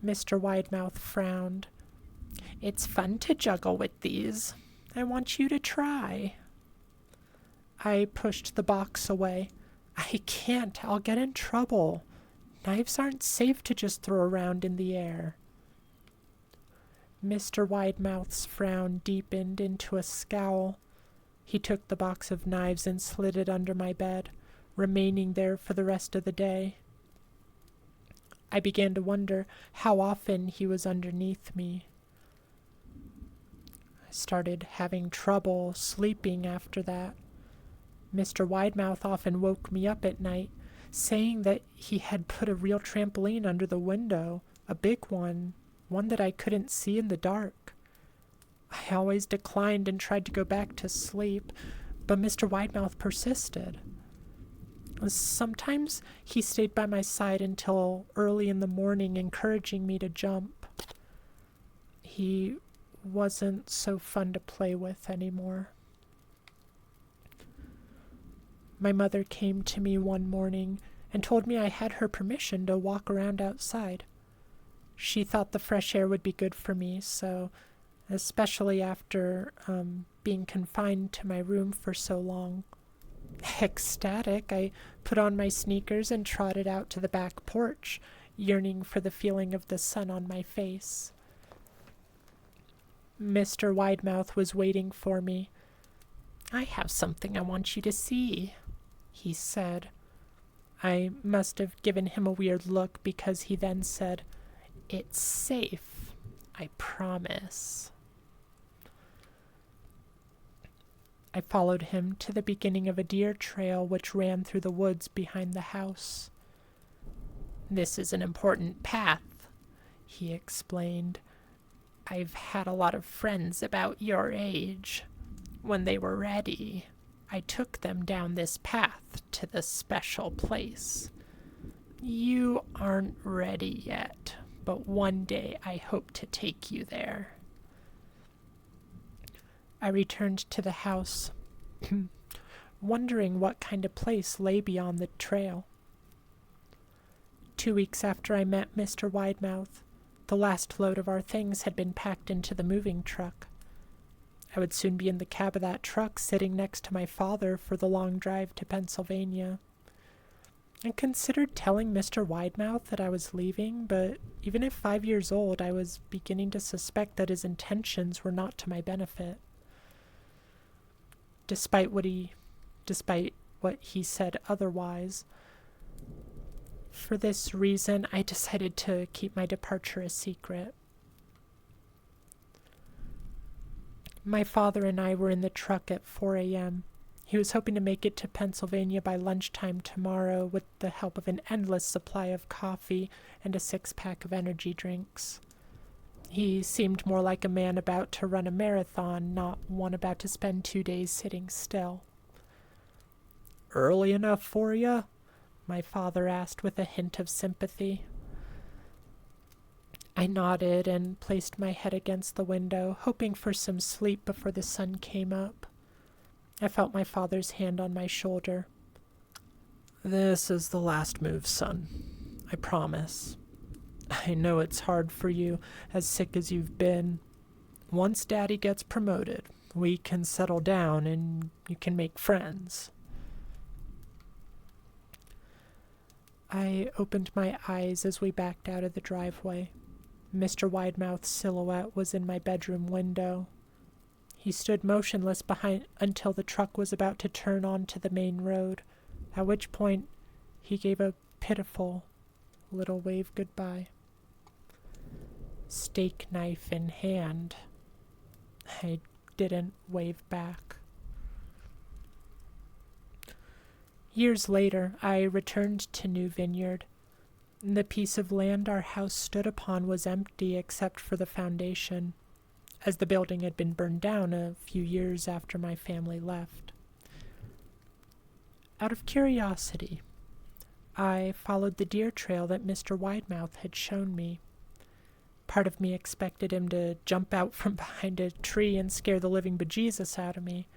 Mr. Widemouth frowned. It's fun to juggle with these. I want you to try. I pushed the box away. I can't. I'll get in trouble. Knives aren't safe to just throw around in the air. Mr. Widemouth's frown deepened into a scowl. He took the box of knives and slid it under my bed, remaining there for the rest of the day. I began to wonder how often he was underneath me. I started having trouble sleeping after that. Mr. Widemouth often woke me up at night, saying that he had put a real trampoline under the window, a big one that I couldn't see in the dark. I always declined and tried to go back to sleep, but Mr. Widemouth persisted. Sometimes he stayed by my side until early in the morning, encouraging me to jump. He wasn't so fun to play with anymore. My mother came to me one morning and told me I had her permission to walk around outside. She thought the fresh air would be good for me, so especially after being confined to my room for so long. Ecstatic, I put on my sneakers and trotted out to the back porch, yearning for the feeling of the sun on my face. Mr. Widemouth was waiting for me. I have something I want you to see, he said. I must have given him a weird look because he then said, It's safe, I promise. I followed him to the beginning of a deer trail which ran through the woods behind the house. This is an important path, he explained. I've had a lot of friends about your age. When they were ready, I took them down this path to this special place. You aren't ready yet, but one day I hope to take you there. I returned to the house, wondering what kind of place lay beyond the trail. 2 weeks after I met Mr. Widemouth, the last load of our things had been packed into the moving truck. I would soon be in the cab of that truck sitting next to my father for the long drive to Pennsylvania. I considered telling Mr. Widemouth that I was leaving, but even at 5 years old, I was beginning to suspect that his intentions were not to my benefit. Despite what he said otherwise. For this reason, I decided to keep my departure a secret. My father and I were in the truck at 4 a.m. He was hoping to make it to Pennsylvania by lunchtime tomorrow with the help of an endless supply of coffee and a 6-pack of energy drinks. He seemed more like a man about to run a marathon, not one about to spend 2 days sitting still. "Early enough for you?" my father asked with a hint of sympathy. I nodded and placed my head against the window, hoping for some sleep before the sun came up. I felt my father's hand on my shoulder. "This is the last move, son. I promise. I know it's hard for you, as sick as you've been. Once Daddy gets promoted, we can settle down and you can make friends." I opened my eyes as we backed out of the driveway. Mr. Widemouth's silhouette was in my bedroom window. He stood motionless behind until the truck was about to turn onto the main road, at which point he gave a pitiful little wave goodbye. Steak knife in hand. I didn't wave back. Years later, I returned to New Vineyard. The piece of land our house stood upon was empty except for the foundation, as the building had been burned down a few years after my family left. Out of curiosity, I followed the deer trail that Mr. Widemouth had shown me. Part of me expected him to jump out from behind a tree and scare the living bejesus out of me.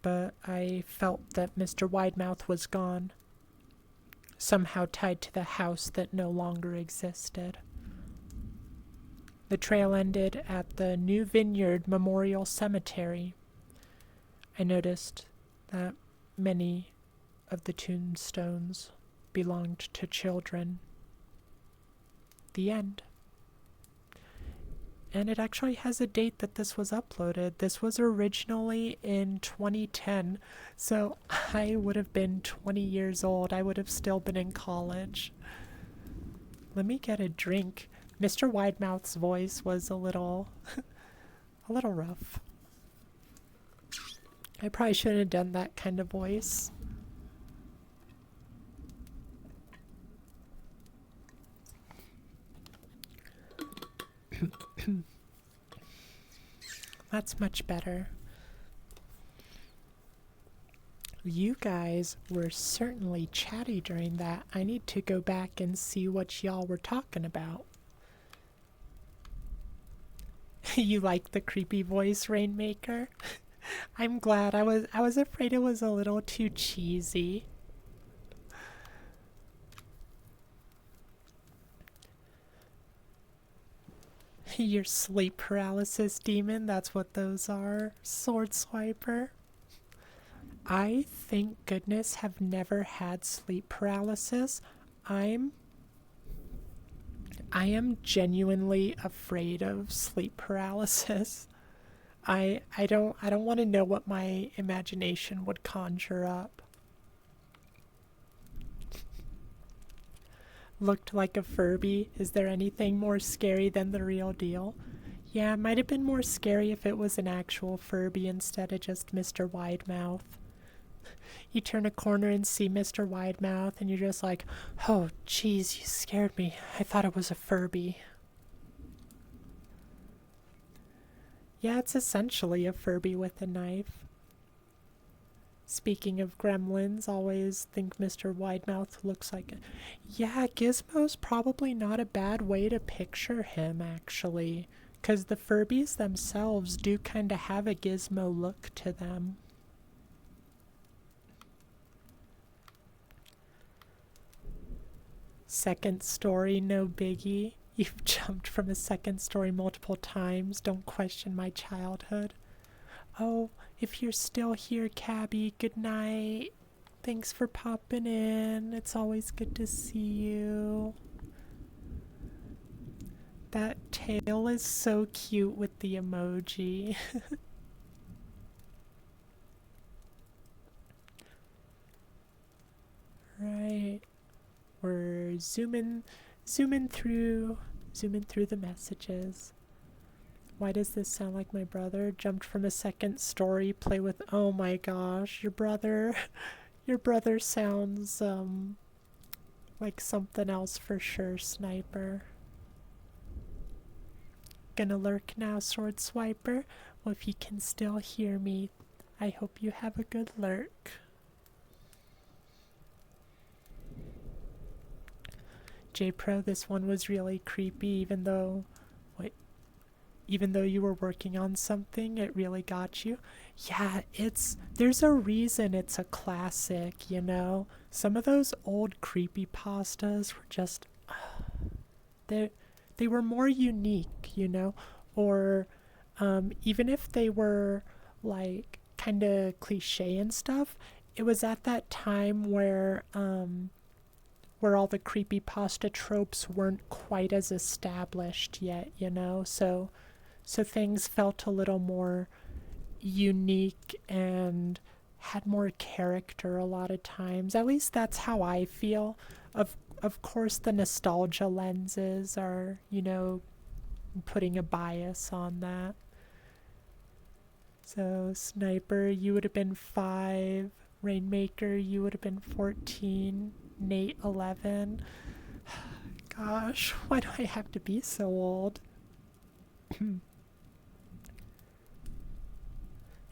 But I felt that Mr. Widemouth was gone, somehow tied to the house that no longer existed. The trail ended at the New Vineyard Memorial Cemetery. I noticed that many of the tombstones belonged to children. The end. And it actually has a date that this was uploaded. This was originally in 2010, so I would have been 20 years old. I would have still been in college. Let me get a drink. Mr. Widemouth's voice was a little rough. I probably shouldn't have done that kind of voice. That's much better. You guys were certainly chatty during that. I need to go back and see what y'all were talking about. You like the creepy voice, Rainmaker? I'm glad. I was afraid it was a little too cheesy. Your sleep paralysis demon, that's what those are, Sword Swiper. I, thank goodness, have never had sleep paralysis. I am genuinely afraid of sleep paralysis. I don't want to know what my imagination would conjure up. Looked like a Furby. Is there anything more scary than the real deal? Yeah, it might have been more scary if it was an actual Furby instead of just Mr. Widemouth. You turn a corner and see Mr. Widemouth, and you're just like, oh, jeez, you scared me. I thought it was a Furby. Yeah, it's essentially a Furby with a knife. Speaking of gremlins, always think Mr. Widemouth looks like a... Yeah, Gizmo's probably not a bad way to picture him, actually. Because the Furbies themselves do kind of have a Gizmo look to them. Second story, no biggie. You've jumped from a second story multiple times. Don't question my childhood. Oh, if you're still here, Cabby, good night. Thanks for popping in. It's always good to see you. That tail is so cute with the emoji. Right. We're zooming through the messages. Why does this sound like my brother? Jumped from a second story, play with... Oh my gosh, your brother... Your brother sounds, like something else for sure, Sniper. Gonna lurk now, Sword Swiper? Well, if you can still hear me, I hope you have a good lurk. J-Pro, this one was really creepy, even though you were working on something, it really got you. Yeah, there's a reason it's a classic, you know? Some of those old creepypastas were just, they were more unique, you know? Or, even if they were, like, kind of cliche and stuff, it was at that time where all the creepypasta tropes weren't quite as established yet, you know? So things felt a little more unique and had more character a lot of times. At least that's how I feel. Of course the nostalgia lenses are, you know, putting a bias on that. So Sniper, you would have been 5. Rainmaker, you would have been 14. Nate, 11. Gosh, why do I have to be so old?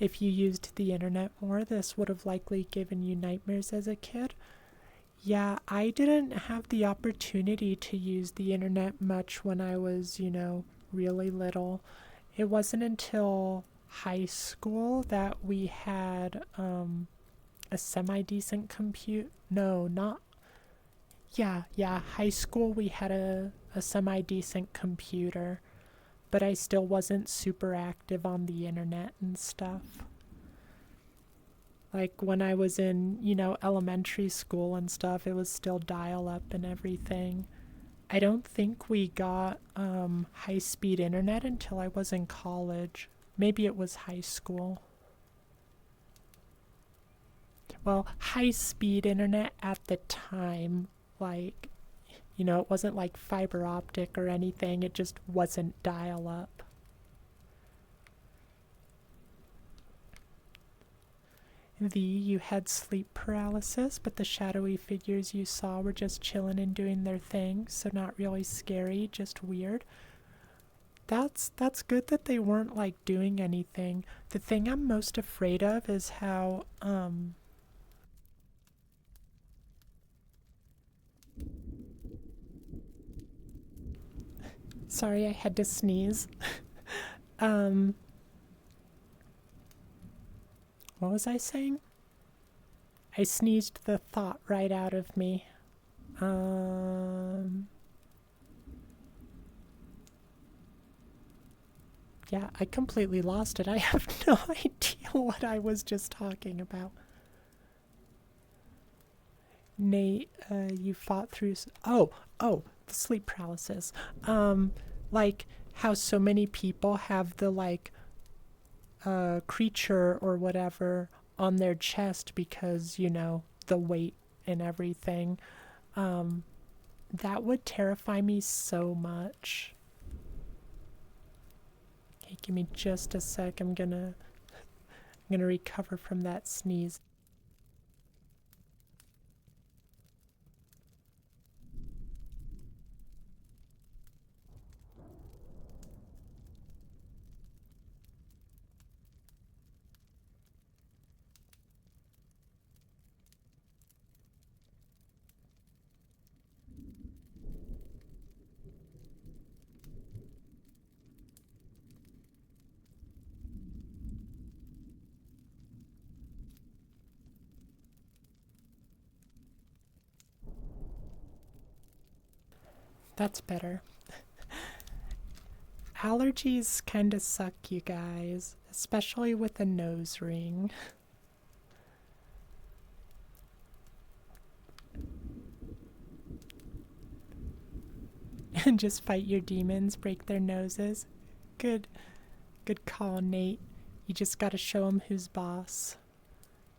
If you used the internet more, this would have likely given you nightmares as a kid. Yeah, I didn't have the opportunity to use the internet much when I was, you know, really little. It wasn't until high school that we had a semi-decent high school we had a semi-decent computer. But I still wasn't super active on the internet and stuff. Like when I was in, you know, elementary school and stuff, it was still dial-up and everything. I don't think we got high-speed internet until I was in college. Maybe it was high school. Well, high-speed internet at the time, like... You know, it wasn't like fiber optic or anything. It just wasn't dial-up. You had sleep paralysis, but the shadowy figures you saw were just chilling and doing their thing, so not really scary, just weird. That's good that they weren't, like, doing anything. The thing I'm most afraid of is how, Sorry, I had to sneeze. What was I saying? I sneezed the thought right out of me. Yeah, I completely lost it. I have no idea what I was just talking about. Nate, you fought through... Oh, the sleep paralysis. Like how so many people have the, like, creature or whatever on their chest because, you know, the weight and everything. That would terrify me so much. Okay, give me just a sec. I'm gonna recover from that sneeze. That's better. Allergies kind of suck, you guys, especially with a nose ring. And just fight your demons, break their noses. Good call, Nate. You just gotta show them who's boss.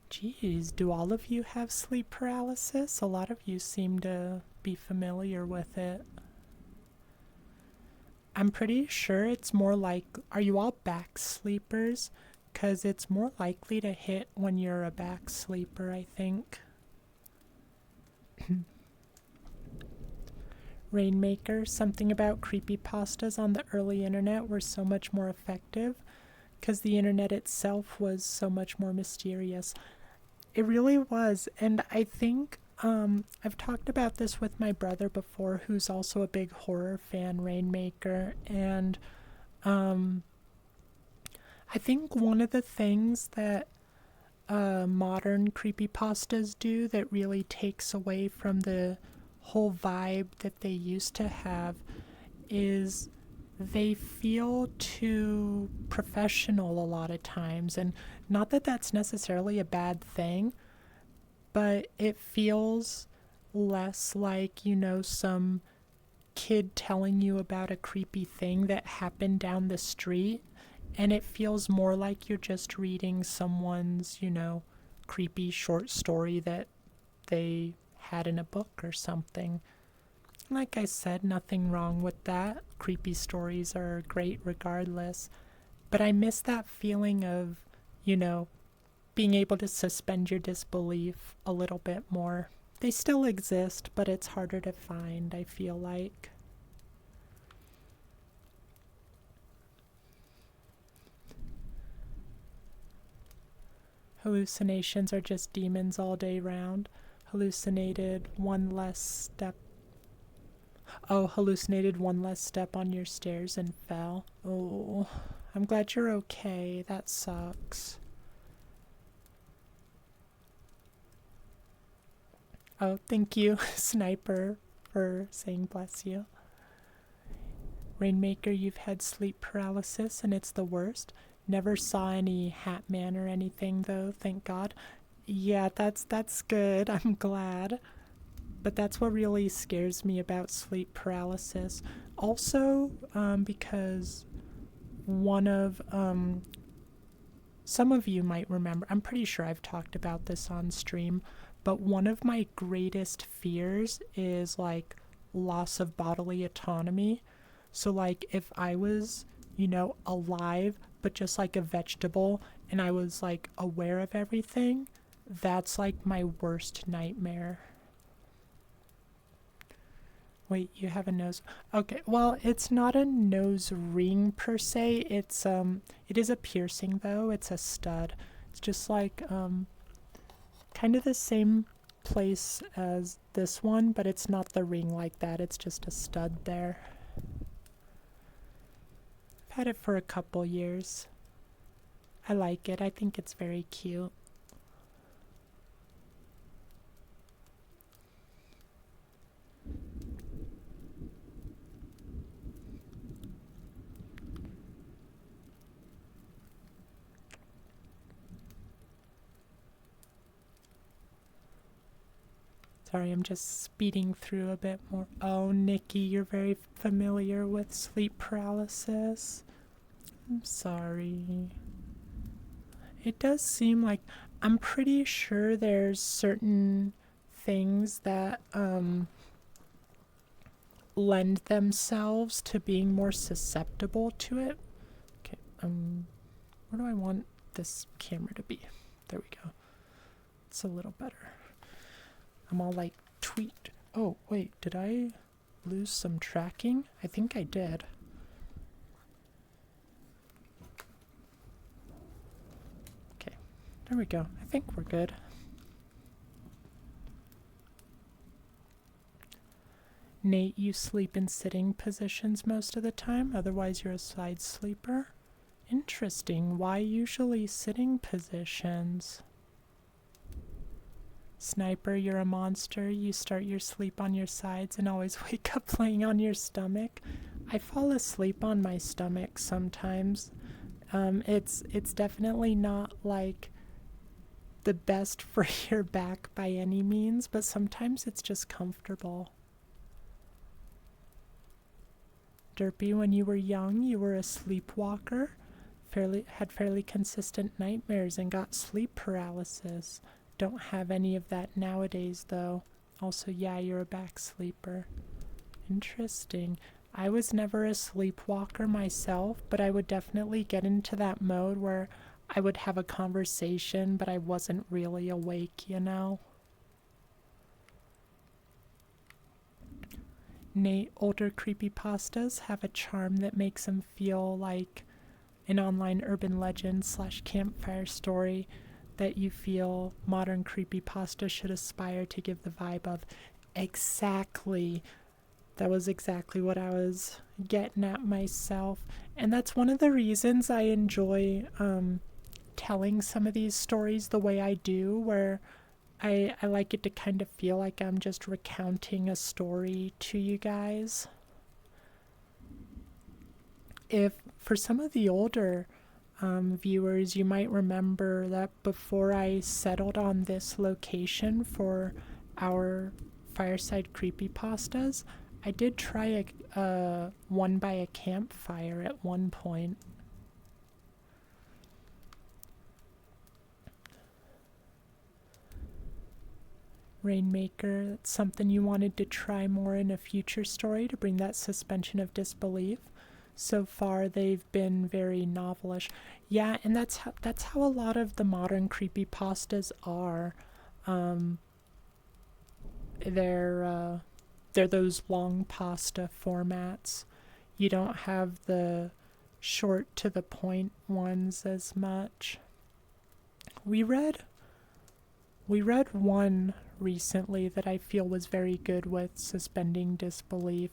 Geez, do all of you have sleep paralysis? A lot of you seem to be familiar with it. I'm pretty sure it's more like, are you all back sleepers? Because it's more likely to hit when you're a back sleeper, I think. Rainmaker, something about creepypastas on the early internet were so much more effective because the internet itself was so much more mysterious. It really was, and I think I've talked about this with my brother before, who's also a big horror fan, Rainmaker, and I think one of the things that modern creepypastas do that really takes away from the whole vibe that they used to have is they feel too professional a lot of times. And not that that's necessarily a bad thing, but it feels less like, you know, some kid telling you about a creepy thing that happened down the street. And it feels more like you're just reading someone's, you know, creepy short story that they had in a book or something. Like I said, nothing wrong with that. Creepy stories are great regardless. But I miss that feeling of, you know, being able to suspend your disbelief a little bit more. They still exist, but it's harder to find, I feel like. Hallucinations are just demons all day round. Hallucinated one less step. Oh, hallucinated one less step on your stairs and fell. Oh, I'm glad you're okay. That sucks. Oh, thank you, Sniper, for saying bless you. Rainmaker, you've had sleep paralysis and it's the worst. Never saw any Hat Man or anything though, thank God. Yeah, that's good. I'm glad. But that's what really scares me about sleep paralysis. Also, because one of some of you might remember, I'm pretty sure I've talked about this on stream, but one of my greatest fears is like loss of bodily autonomy. So like if I was, you know, alive but just like a vegetable and I was like aware of everything, that's like my worst nightmare. Wait, you have a nose. Okay, well, it's not a nose ring per se. It is a piercing though. It's a stud. It's just like kind of the same place as this one, but it's not the ring like that. It's just a stud there. I've had it for a couple years. I like it. I think it's very cute. Sorry, I'm just speeding through a bit more. Oh, Nikki, you're very familiar with sleep paralysis. I'm sorry. It does seem like I'm pretty sure there's certain things that lend themselves to being more susceptible to it. Okay, where do I want this camera to be? There we go. It's a little better. I'm all like tweet. Oh, wait, did I lose some tracking? I think I did. Okay, there we go. I think we're good. Nate, you sleep in sitting positions most of the time, otherwise you're a side sleeper. Interesting. Why usually sitting positions? Sniper, you're a monster. You start your sleep on your sides and always wake up laying on your stomach. I fall asleep on my stomach sometimes. It's definitely not like the best for your back by any means, but sometimes it's just comfortable. Derpy, when you were young, you were a sleepwalker, had fairly consistent nightmares and got sleep paralysis. Don't have any of that nowadays, though. Also, yeah, you're a back sleeper. Interesting. I was never a sleepwalker myself, but I would definitely get into that mode where I would have a conversation, but I wasn't really awake, you know? Nate, older creepypastas have a charm that makes them feel like an online urban legend / campfire story that you feel modern creepypasta should aspire to give the vibe of. Exactly. That was exactly what I was getting at myself. And that's one of the reasons I enjoy telling some of these stories the way I do, where I like it to kind of feel like I'm just recounting a story to you guys. If for some of the older viewers, you might remember that before I settled on this location for our Fireside Creepypastas, I did try a one by a campfire at one point. Rainmaker, that's something you wanted to try more in a future story to bring that suspension of disbelief. So far, they've been very novelish. Yeah, and that's how a lot of the modern creepypastas are. They're those long pasta formats. You don't have the short to the point ones as much. We read one recently that I feel was very good with suspending disbelief.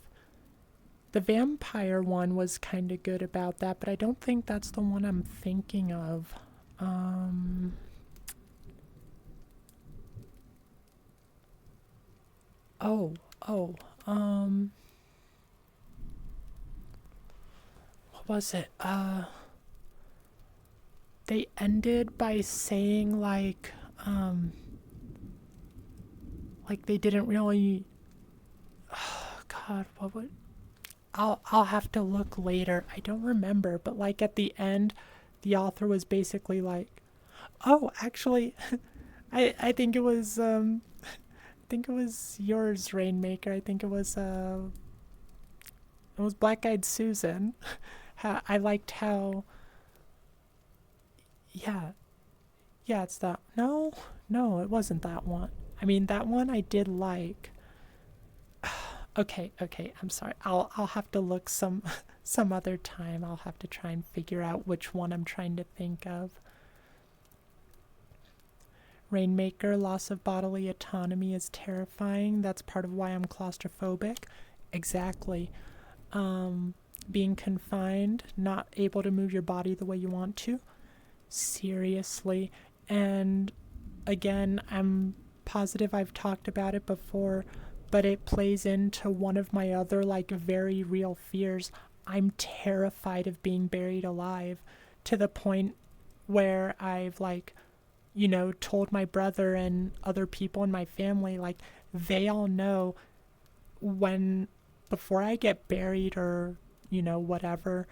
The vampire one was kind of good about that, but I don't think that's the one I'm thinking of. What was it? They ended by saying like they didn't really. Oh, God, what would? I'll have to look later. I don't remember, but like at the end, the author was basically like, "Oh, actually, I think it was yours, Rainmaker. I think it was Black Eyed Susan. I liked how. Yeah, it's that. No, it wasn't that one. I mean, that one I did like. Okay, I'm sorry. I'll have to look some other time. I'll have to try and figure out which one I'm trying to think of. Rainmaker, loss of bodily autonomy is terrifying. That's part of why I'm claustrophobic. Exactly. Being confined, not able to move your body the way you want to. Seriously. And again, I'm positive I've talked about it before, but it plays into one of my other like very real fears. I'm terrified of being buried alive, to the point where I've like, told my brother and other people in my family, like they all know before I get buried or, whatever,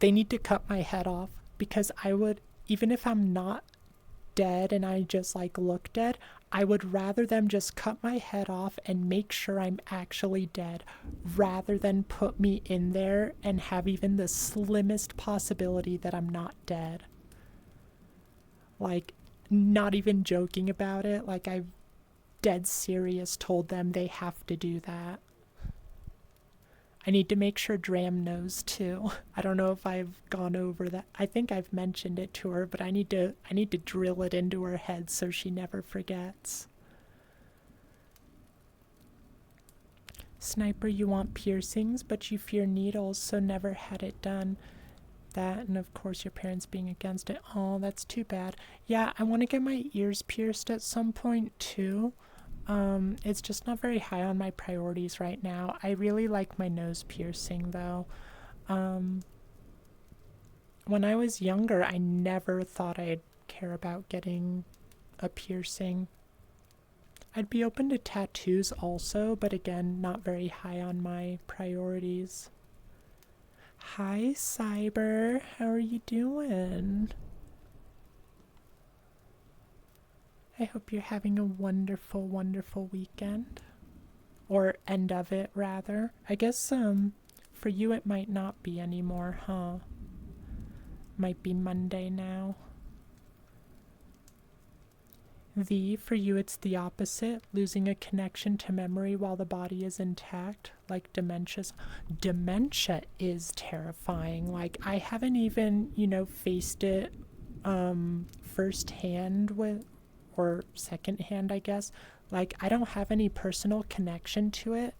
they need to cut my head off because I would, even if I'm not dead and I just like look dead, I would rather them just cut my head off and make sure I'm actually dead rather than put me in there and have even the slimmest possibility that I'm not dead. Like, not even joking about it. Like, I've dead serious told them they have to do that. I need to make sure Dram knows too. I don't know if I've gone over that. I think I've mentioned it to her, but I need to drill it into her head so she never forgets. Sniper, you want piercings, but you fear needles, so never had it done. That, and of course your parents being against it. Oh, that's too bad. Yeah, I want to get my ears pierced at some point too. It's just not very high on my priorities right now. I really like my nose piercing though. When I was younger, I never thought I'd care about getting a piercing. I'd be open to tattoos also, but again, not very high on my priorities. Hi, Cyber. How are you doing? I hope you're having a wonderful, wonderful weekend. Or end of it, rather. I guess, for you it might not be anymore, huh? Might be Monday now. For you it's the opposite. Losing a connection to memory while the body is intact. Like dementia. Dementia is terrifying. Like, I haven't even, faced it, firsthand with, or secondhand, I guess. Like, I don't have any personal connection to it,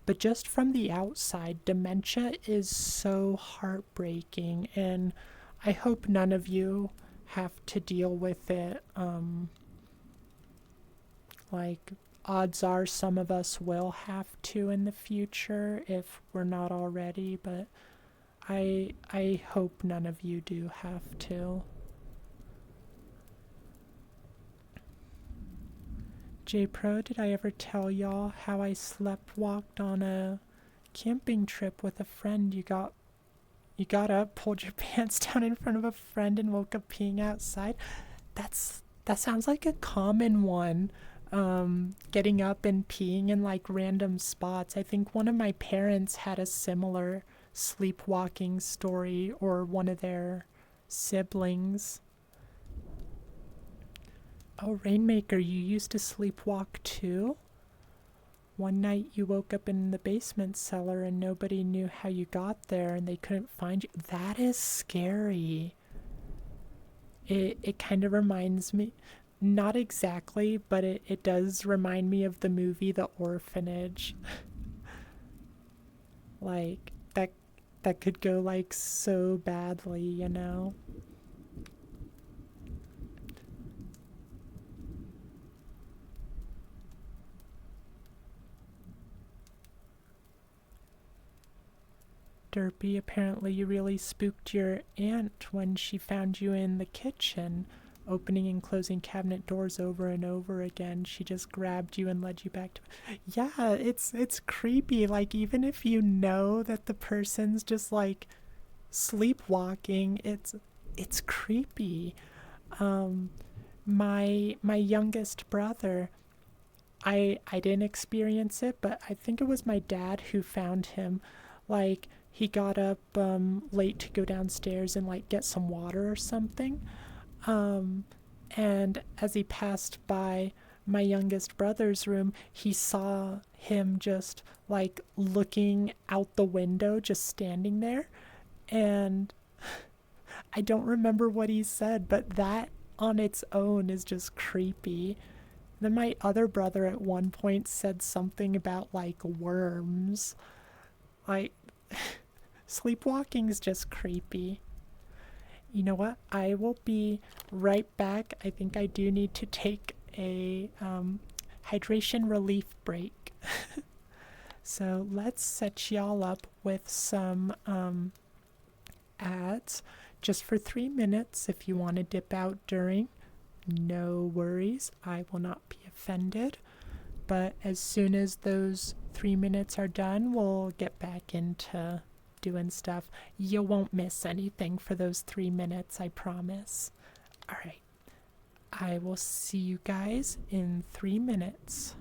but just from the outside, dementia is so heartbreaking, and I hope none of you have to deal with it. Like, odds are some of us will have to in the future if we're not already, but I hope none of you do have to. J-Pro, did I ever tell y'all how I slept-walked on a camping trip with a friend? You got up, pulled your pants down in front of a friend, and woke up peeing outside? That sounds like a common one. Getting up and peeing in like random spots. I think one of my parents had a similar sleepwalking story, or one of their siblings. Oh, Rainmaker, you used to sleepwalk too? One night you woke up in the basement cellar and nobody knew how you got there and they couldn't find you. That is scary. It kind of reminds me, not exactly, but it does remind me of the movie The Orphanage. Like, that could go like so badly, you know? Derpy, apparently you really spooked your aunt when she found you in the kitchen, opening and closing cabinet doors over and over again. She just grabbed you and led you back to... Yeah, it's creepy. Like, even if you know that the person's just like sleepwalking, it's creepy. My youngest brother, I didn't experience it, but I think it was my dad who found him. Like, he got up late to go downstairs and like get some water or something. And as he passed by my youngest brother's room, he saw him just like looking out the window, just standing there. And I don't remember what he said, but that on its own is just creepy. Then my other brother at one point said something about like worms. Like, sleepwalking is just creepy. You know what? I will be right back. I think I do need to take a hydration relief break. So let's set y'all up with some ads just for 3 minutes. If you want to dip out during, no worries. I will not be offended. But as soon as those 3 minutes are done, we'll get back into doing stuff. You won't miss anything for those 3 minutes, I promise. Alright, I will see you guys in 3 minutes.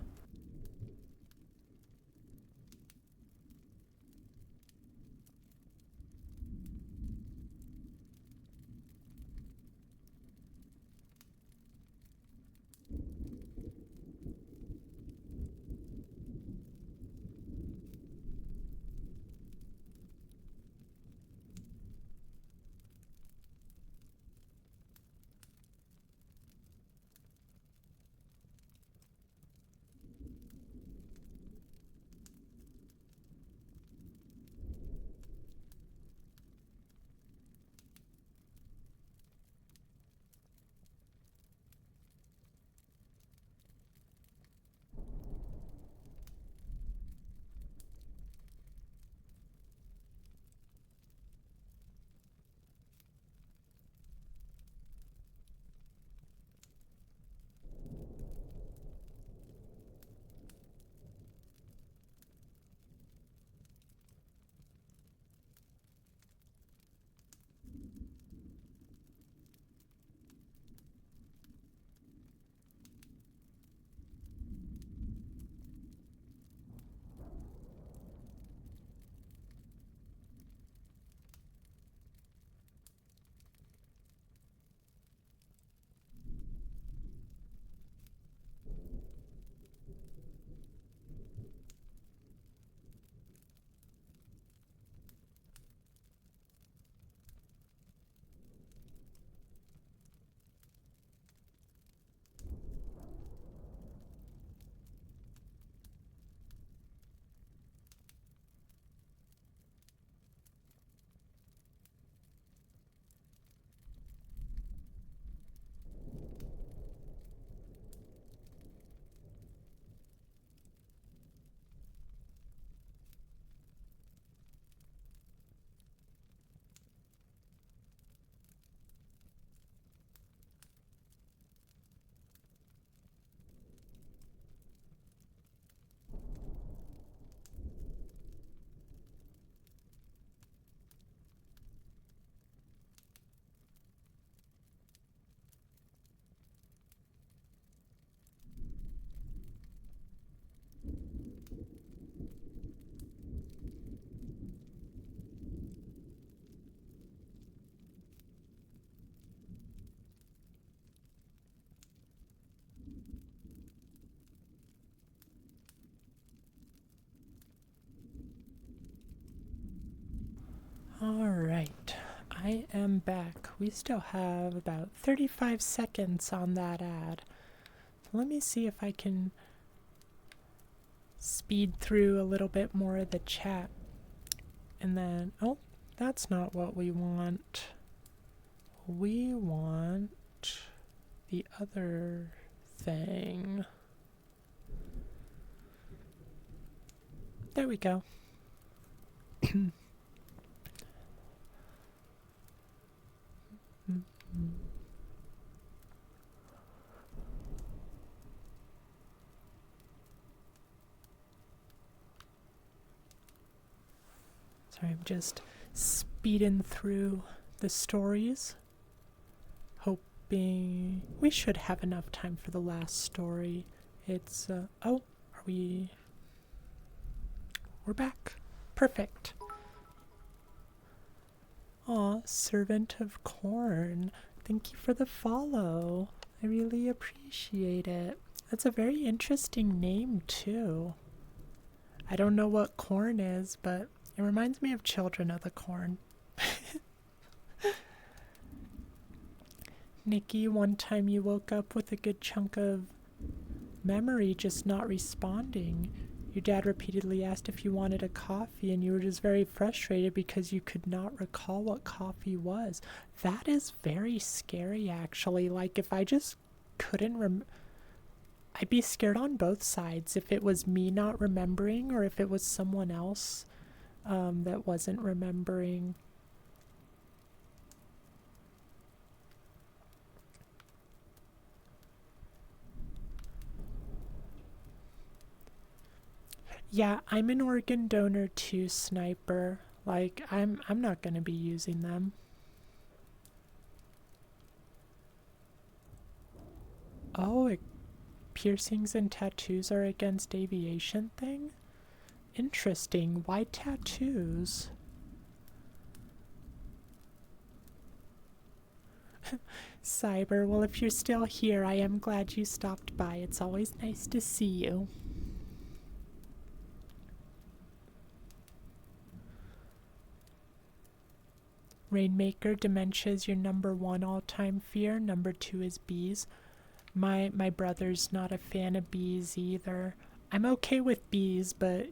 Alright, I am back. We still have about 35 seconds on that ad. Let me see if I can speed through a little bit more of the chat. And then, oh, that's not what we want. We want the other thing. There we go. Sorry, I'm just speeding through the stories. Hoping we should have enough time for the last story. It's, oh, are we... We're back. Perfect. Aw, Servant of Corn. Thank you for the follow. I really appreciate it. That's a very interesting name, too. I don't know what corn is, but it reminds me of Children of the Corn. Nikki, one time you woke up with a good chunk of memory just not responding. Your dad repeatedly asked if you wanted a coffee, and you were just very frustrated because you could not recall what coffee was. That is very scary, actually. Like, if I just couldn't I'd be scared on both sides. If it was me not remembering, or if it was someone else that wasn't remembering. Yeah, I'm an organ donor too, Sniper. Like, I'm not gonna be using them. Oh, piercings and tattoos are against aviation thing? Interesting. Why tattoos? Cyber, well, if you're still here, I am glad you stopped by. It's always nice to see you. Rainmaker, dementia is your #1 all-time fear. #2 is bees. My brother's not a fan of bees either. I'm okay with bees, but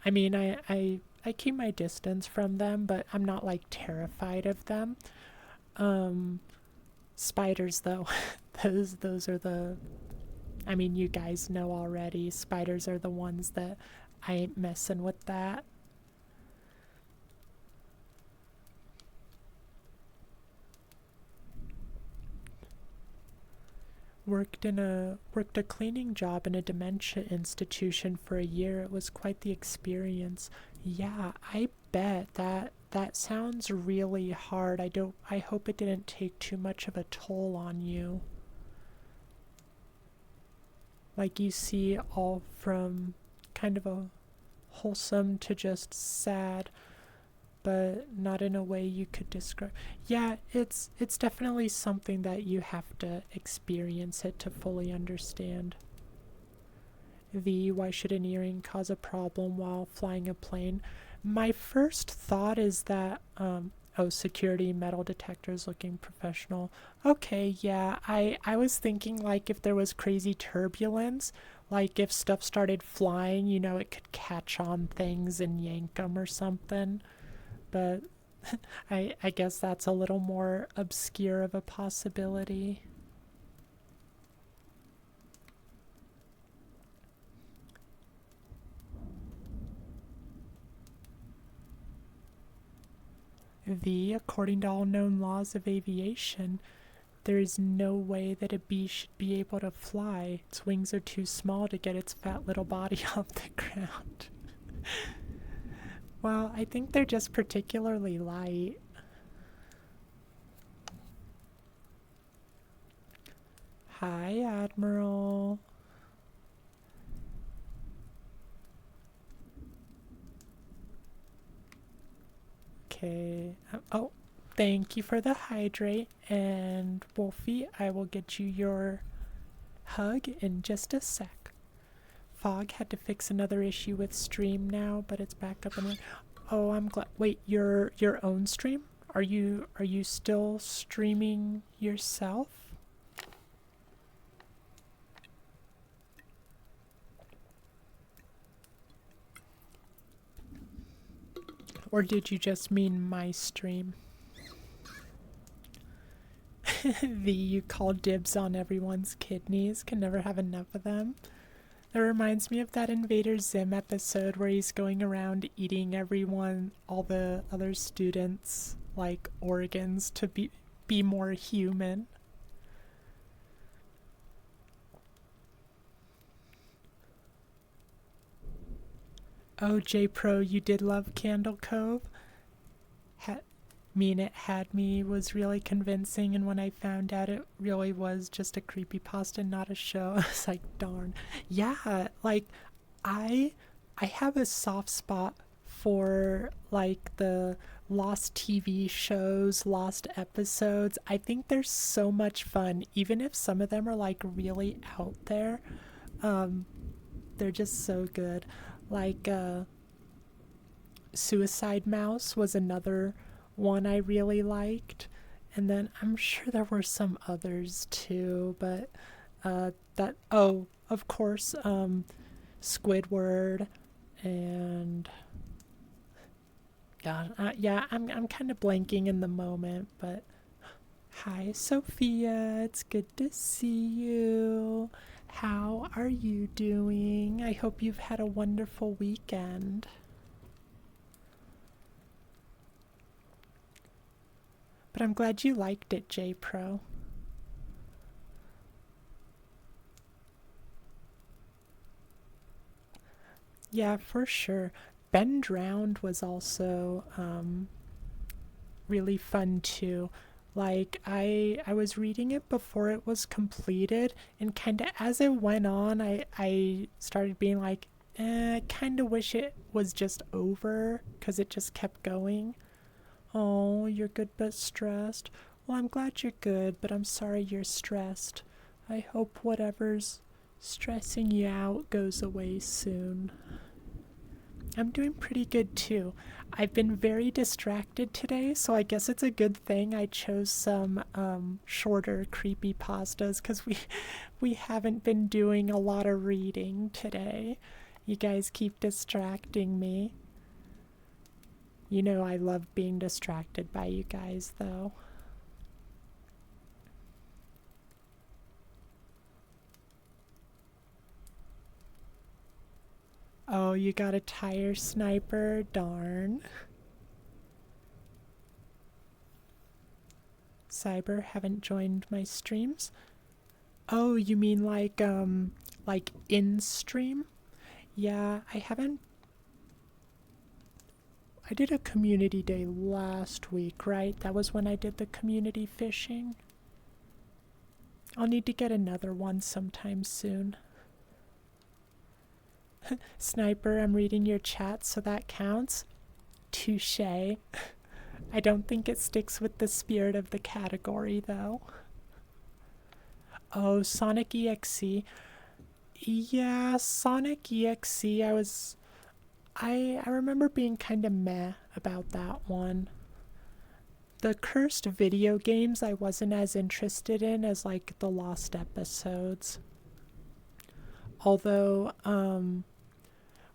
I mean, I keep my distance from them, but I'm not like terrified of them. Spiders though, those are the, I mean, you guys know already. Spiders are the ones that I ain't messing with that. Worked a cleaning job in a dementia institution for a year. It was quite the experience. Yeah, I bet that sounds really hard. I hope it didn't take too much of a toll on you. Like, you see all from kind of a wholesome to just sad, but not in a way you could describe. Yeah, it's definitely something that you have to experience it to fully understand. Why should an earring cause a problem while flying a plane? My first thought is that, oh, security, metal detectors looking professional. Okay, yeah, I was thinking like if there was crazy turbulence, like if stuff started flying, it could catch on things and yank them or something. But I guess that's a little more obscure of a possibility. According to all known laws of aviation, there is no way that a bee should be able to fly. Its wings are too small to get its fat little body off the ground. Well, I think they're just particularly light. Hi, Admiral. Okay. Oh, thank you for the hydrate. And Wolfie, I will get you your hug in just a sec. Fog had to fix another issue with stream now, but it's back up and running. Oh, I'm glad. Wait, your own stream? Are you still streaming yourself? Or did you just mean my stream? You call dibs on everyone's kidneys, can never have enough of them. That reminds me of that Invader Zim episode where he's going around eating everyone, all the other students, like organs to be more human. Oh, J Pro, you did love Candle Cove? Mean It Had Me was really convincing, and when I found out it really was just a creepypasta, not a show, I was like, darn. Yeah, like, I have a soft spot for, like, the lost TV shows, lost episodes. I think they're so much fun, even if some of them are, like, really out there. They're just so good. Like, Suicide Mouse was another one I really liked. And then I'm sure there were some others too, but oh, of course, Squidward and God, yeah, I'm kind of blanking in the moment, but hi, Sophia, it's good to see you. How are you doing? I hope you've had a wonderful weekend. But I'm glad you liked it, J Pro. Yeah, for sure. Ben Drowned was also really fun too. Like I was reading it before it was completed, and kind of as it went on, I started being like, I kind of wish it was just over because it just kept going. Oh, you're good but stressed. Well, I'm glad you're good, but I'm sorry you're stressed. I hope whatever's stressing you out goes away soon. I'm doing pretty good too. I've been very distracted today, so I guess it's a good thing I chose some shorter creepypastas because we haven't been doing a lot of reading today. You guys keep distracting me. You know I love being distracted by you guys, though. Oh, you got a tire sniper? Darn. Cyber, haven't joined my streams. Oh, you mean like in stream? Yeah, I haven't. I did a community day last week, right? That was when I did the community fishing. I'll need to get another one sometime soon. Sniper, I'm reading your chat, so that counts. Touche. I don't think it sticks with the spirit of the category, though. Oh, Sonic EXE. Yeah, Sonic EXE, I remember being kind of meh about that one. The cursed video games I wasn't as interested in as like the lost episodes. Although,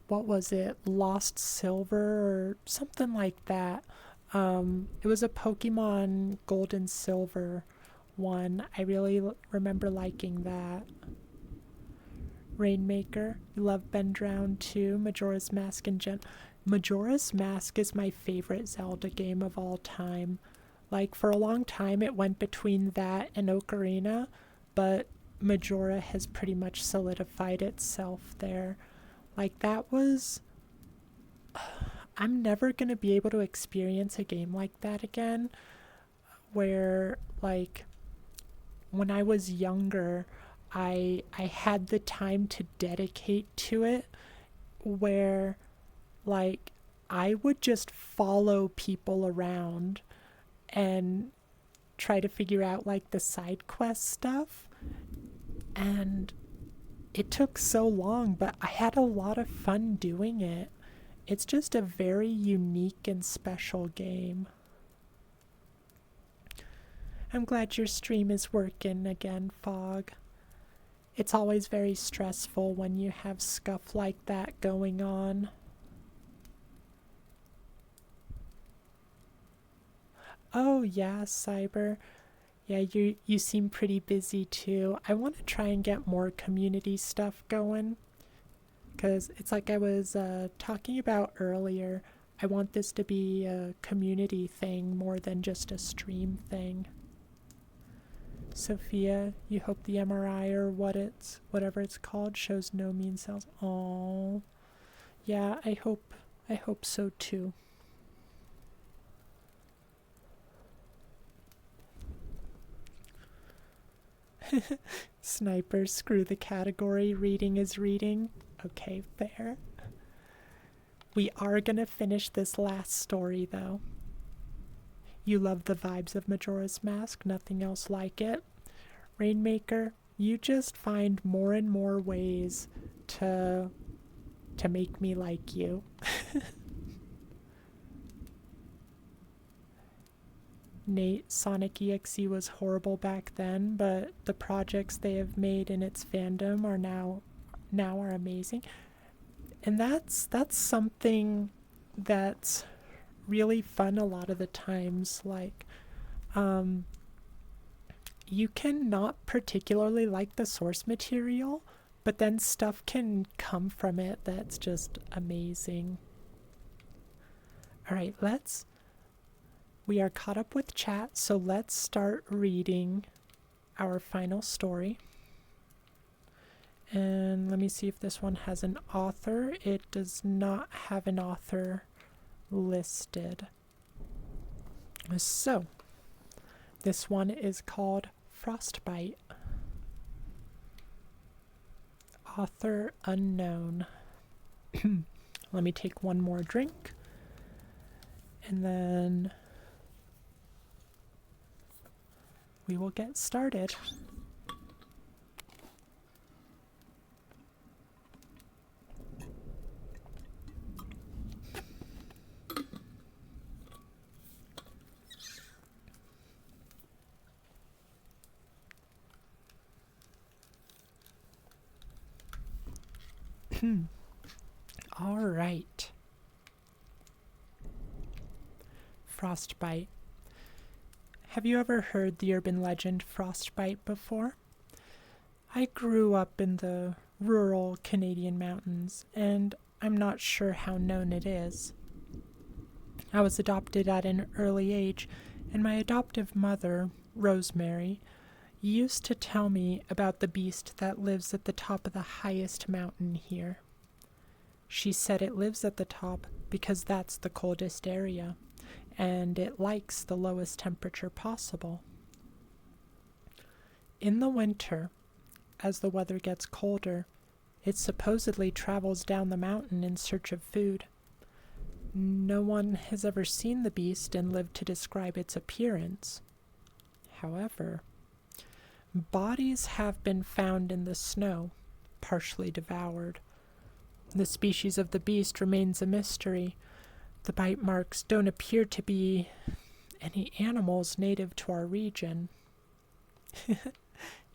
what was it? Lost Silver or something like that. It was a Pokemon Gold and Silver one. I really remember liking that. Rainmaker. You love Ben Drowned too. Majora's Mask and Majora's Mask is my favorite Zelda game of all time. Like, for a long time it went between that and Ocarina, but Majora has pretty much solidified itself there. Like, that was... I'm never going to be able to experience a game like that again, where, like, when I was younger, I had the time to dedicate to it, where, like, I would just follow people around and try to figure out, like, the side quest stuff. And it took so long, but I had a lot of fun doing it. It's just a very unique and special game. I'm glad your stream is working again, Fog. It's always very stressful when you have stuff like that going on. Oh yeah, Cyber. Yeah, you seem pretty busy too. I want to try and get more community stuff going. Because it's like I was talking about earlier. I want this to be a community thing more than just a stream thing. Sophia, you hope the MRI or whatever it's called shows no mean cells. Oh, yeah, I hope so too. Sniper, screw the category. Reading is reading. Okay, fair. We are gonna finish this last story though. You love the vibes of Majora's Mask, nothing else like it. Rainmaker, you just find more and more ways to make me like you. Nate, Sonic EXE was horrible back then, but the projects they have made in its fandom are now are amazing. And that's something that's really fun a lot of the times. Like, you can not particularly like the source material, but then stuff can come from it that's just amazing. Alright, we are caught up with chat, so let's start reading our final story. And Let me see if this one has an author. It does not have an author listed. So, this one is called Frostbite. Author unknown. Let me take one more drink. And then we will get started. All right. Frostbite. Have you ever heard the urban legend Frostbite before? I grew up in the rural Canadian mountains, and I'm not sure how known it is. I was adopted at an early age, and my adoptive mother, Rosemary, used to tell me about the beast that lives at the top of the highest mountain here. She said it lives at the top because that's the coldest area, and it likes the lowest temperature possible. In the winter, as the weather gets colder, it supposedly travels down the mountain in search of food. No one has ever seen the beast and lived to describe its appearance. However, bodies have been found in the snow, partially devoured. The species of the beast remains a mystery. The bite marks don't appear to be any animals native to our region.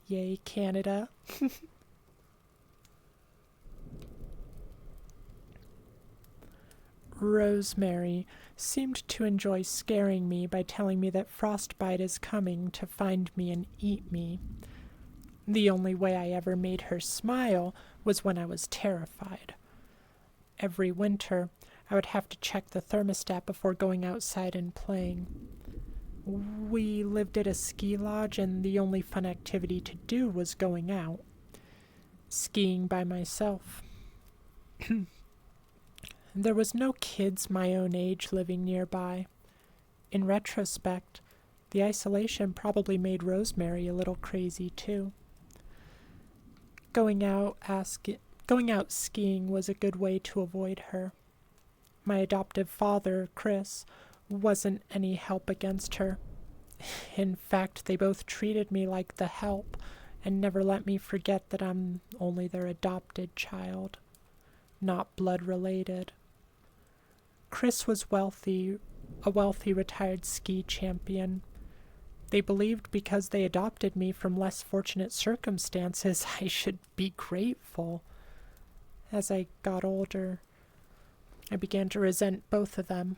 Yay, Canada. Rosemary seemed to enjoy scaring me by telling me that Frostbite is coming to find me and eat me. The only way I ever made her smile was when I was terrified. Every winter, I would have to check the thermostat before going outside and playing. We lived at a ski lodge, and the only fun activity to do was going out. Skiing by myself. There was no kids my own age living nearby. In retrospect, the isolation probably made Rosemary a little crazy too. Going out skiing was a good way to avoid her. My adoptive father, Chris, wasn't any help against her. In fact, they both treated me like the help and never let me forget that I'm only their adopted child, not blood related. Chris was a wealthy retired ski champion. They believed because they adopted me from less fortunate circumstances, I should be grateful. As I got older, I began to resent both of them.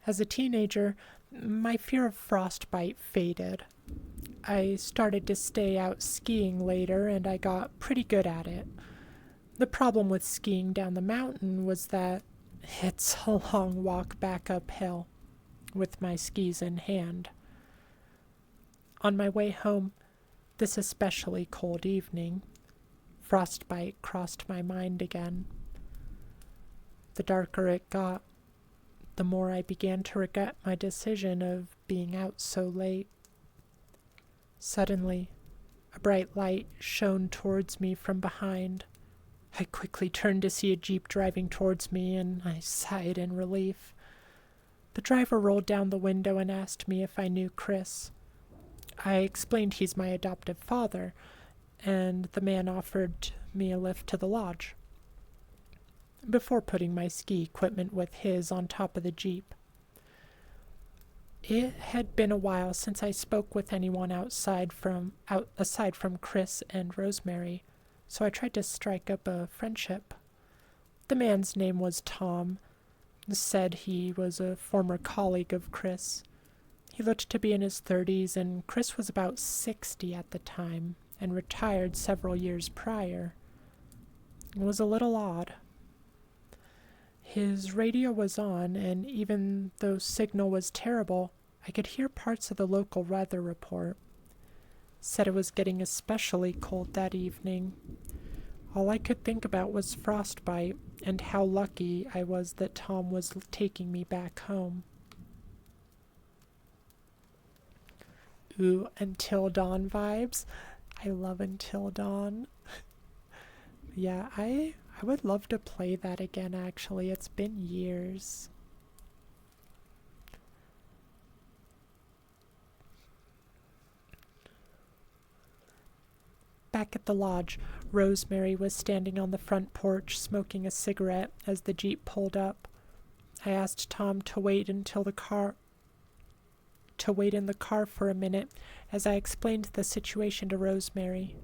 As a teenager, my fear of frostbite faded. I started to stay out skiing later, and I got pretty good at it. The problem with skiing down the mountain was that it's a long walk back uphill, with my skis in hand. On my way home, this especially cold evening, frostbite crossed my mind again. The darker it got, the more I began to regret my decision of being out so late. Suddenly, a bright light shone towards me from behind. I quickly turned to see a Jeep driving towards me, and I sighed in relief. The driver rolled down the window and asked me if I knew Chris. I explained he's my adoptive father, and the man offered me a lift to the lodge, before putting my ski equipment with his on top of the Jeep. It had been a while since I spoke with anyone aside from Chris and Rosemary, so I tried to strike up a friendship. The man's name was Tom. Said he was a former colleague of Chris. He looked to be in his 30s, and Chris was about 60 at the time, and retired several years prior. It was a little odd. His radio was on, and even though signal was terrible, I could hear parts of the local weather report. said it was getting especially cold that evening. All I could think about was Frostbite and how lucky I was that Tom was taking me back home. Ooh, Until Dawn vibes. I love Until Dawn. Yeah, I would love to play that again, actually. It's been years. Back at the lodge, Rosemary was standing on the front porch smoking a cigarette as the Jeep pulled up. I asked Tom to wait in the car for a minute as I explained the situation to Rosemary.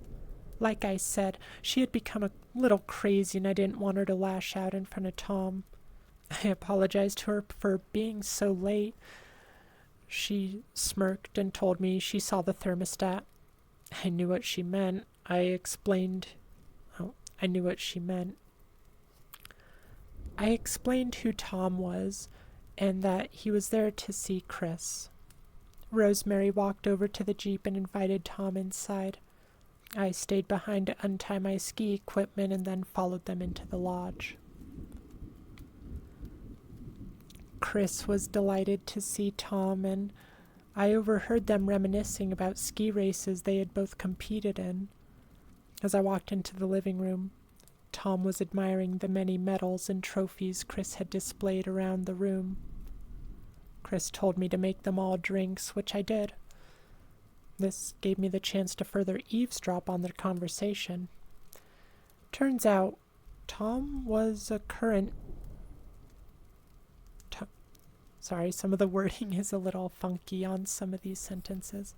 Like I said, she had become a little crazy and I didn't want her to lash out in front of Tom. I apologized to her for being so late. She smirked and told me she saw the thermostat. I knew what she meant. I knew what she meant. I explained who Tom was and that he was there to see Chris. Rosemary walked over to the Jeep and invited Tom inside. I stayed behind to untie my ski equipment and then followed them into the lodge. Chris was delighted to see Tom, and I overheard them reminiscing about ski races they had both competed in. As I walked into the living room, Tom was admiring the many medals and trophies Chris had displayed around the room. Chris told me to make them all drinks, which I did. This gave me the chance to further eavesdrop on their conversation. Turns out, Tom was a current... Sorry, some of the wording is a little funky on some of these sentences.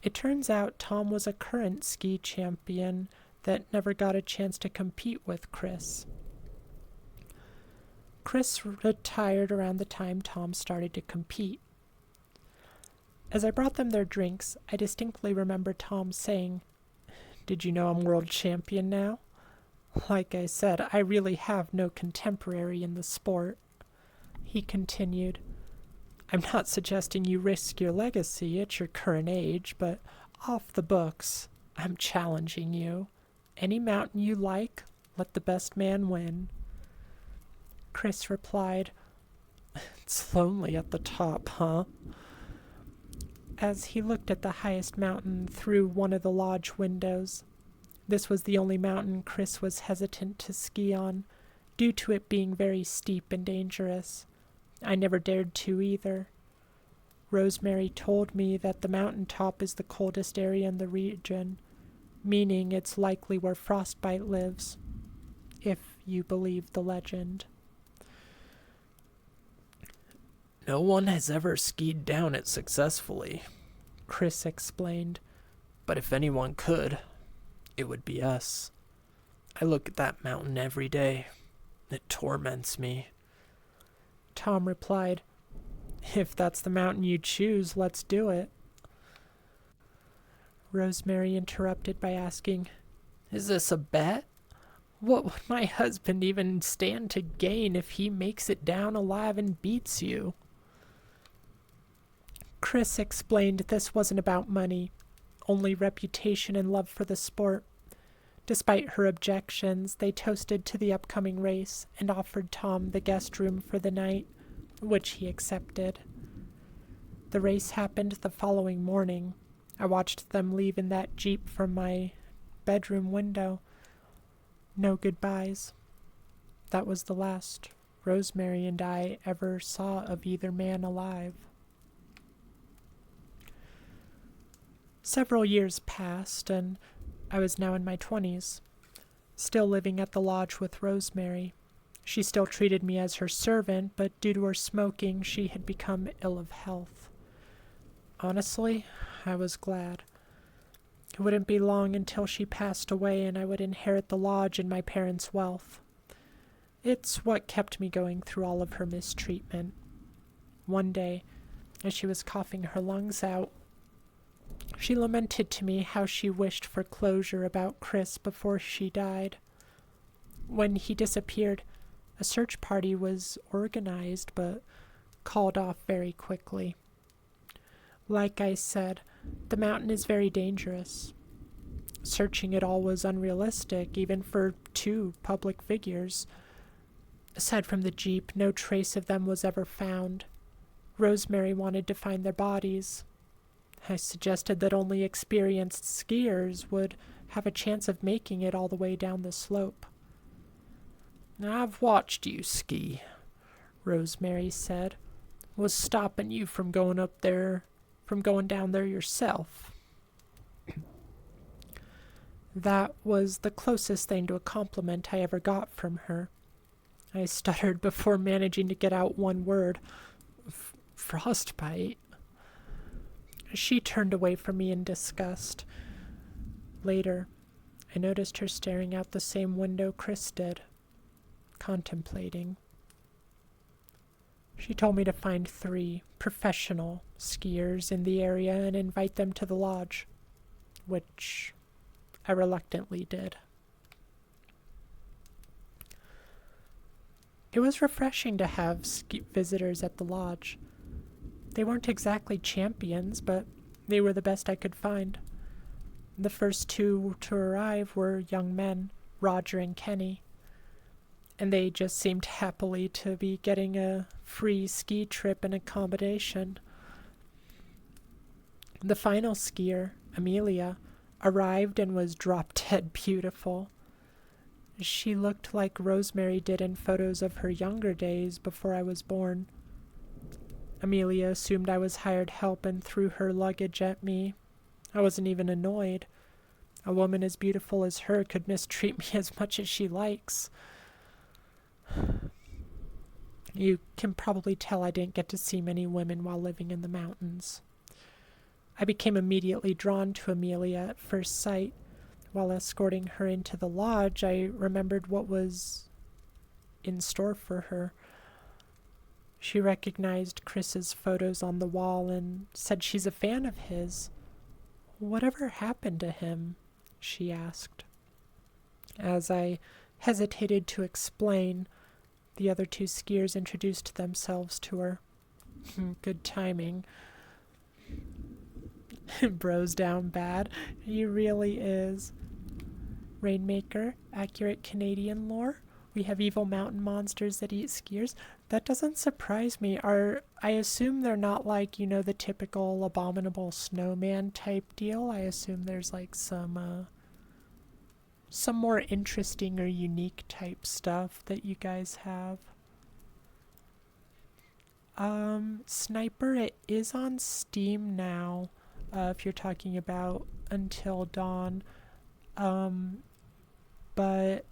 It turns out Tom was a current ski champion that never got a chance to compete with Chris. Chris retired around the time Tom started to compete. As I brought them their drinks, I distinctly remember Tom saying, "Did you know I'm world champion now?" Like I said, I really have no contemporary in the sport. He continued, "I'm not suggesting you risk your legacy at your current age, but off the books, I'm challenging you. Any mountain you like, let the best man win." Chris replied, "It's lonely at the top, huh?" As he looked at the highest mountain through one of the lodge windows. This was the only mountain Chris was hesitant to ski on, due to it being very steep and dangerous. I never dared to either. Rosemary told me that the mountaintop is the coldest area in the region, meaning it's likely where Frostbite lives, if you believe the legend. "No one has ever skied down it successfully," Chris explained. "but if anyone could, it would be us. I look at that mountain every day. It torments me." Tom replied, "If that's the mountain you choose, let's do it." Rosemary interrupted by asking, "Is this a bet?" "What would my husband even stand to gain if he makes it down alive and beats you?" Chris explained this wasn't about money, only reputation and love for the sport. Despite her objections, they toasted to the upcoming race and offered Tom the guest room for the night, which he accepted. The race happened the following morning. I watched them leave in that Jeep from my bedroom window. No goodbyes. That was the last Rosemary and I ever saw of either man alive. Several years passed, and I was now in my 20s, still living at the lodge with Rosemary. She still treated me as her servant, but due to her smoking, she had become ill of health. Honestly, I was glad. It wouldn't be long until she passed away and I would inherit the lodge and my parents' wealth. It's what kept me going through all of her mistreatment. One day, as she was coughing her lungs out, she lamented to me how she wished for closure about Chris before she died. When he disappeared, a search party was organized but called off very quickly. Like I said, The mountain is very dangerous. Searching it all was unrealistic, even for two public figures. Aside from the jeep, no trace of them was ever found. Rosemary wanted to find their bodies. I suggested that only experienced skiers would have a chance of making it all the way down the slope. I've watched you ski, Rosemary said. What's stopping you from going down there yourself? That was the closest thing to a compliment I ever got from her. I stuttered before managing to get out one word. Frostbite. She turned away from me in disgust. Later, I noticed her staring out the same window Chris did, contemplating. She told me to find 3 professional skiers in the area and invite them to the lodge, which I reluctantly did. It was refreshing to have visitors at the lodge. They weren't exactly champions, but they were the best I could find. The first 2 to arrive were young men, Roger and Kenny, and they just seemed happily to be getting a free ski trip and accommodation. The final skier, Amelia, arrived and was drop-dead beautiful. She looked like Rosemary did in photos of her younger days before I was born. Amelia assumed I was hired help and threw her luggage at me. I wasn't even annoyed. A woman as beautiful as her could mistreat me as much as she likes. You can probably tell I didn't get to see many women while living in the mountains. I became immediately drawn to Amelia at first sight. While escorting her into the lodge, I remembered what was in store for her. She recognized Chris's photos on the wall and said she's a fan of his. Whatever happened to him? She asked. As I hesitated to explain, the other 2 skiers introduced themselves to her. Good timing. Bro's down bad. He really is. Rainmaker, accurate Canadian lore. We have evil mountain monsters that eat skiers. That doesn't surprise me. I assume they're not like, the typical abominable snowman type deal. I assume there's like some more interesting or unique type stuff that you guys have. Sniper, it is on Steam now, if you're talking about Until Dawn. But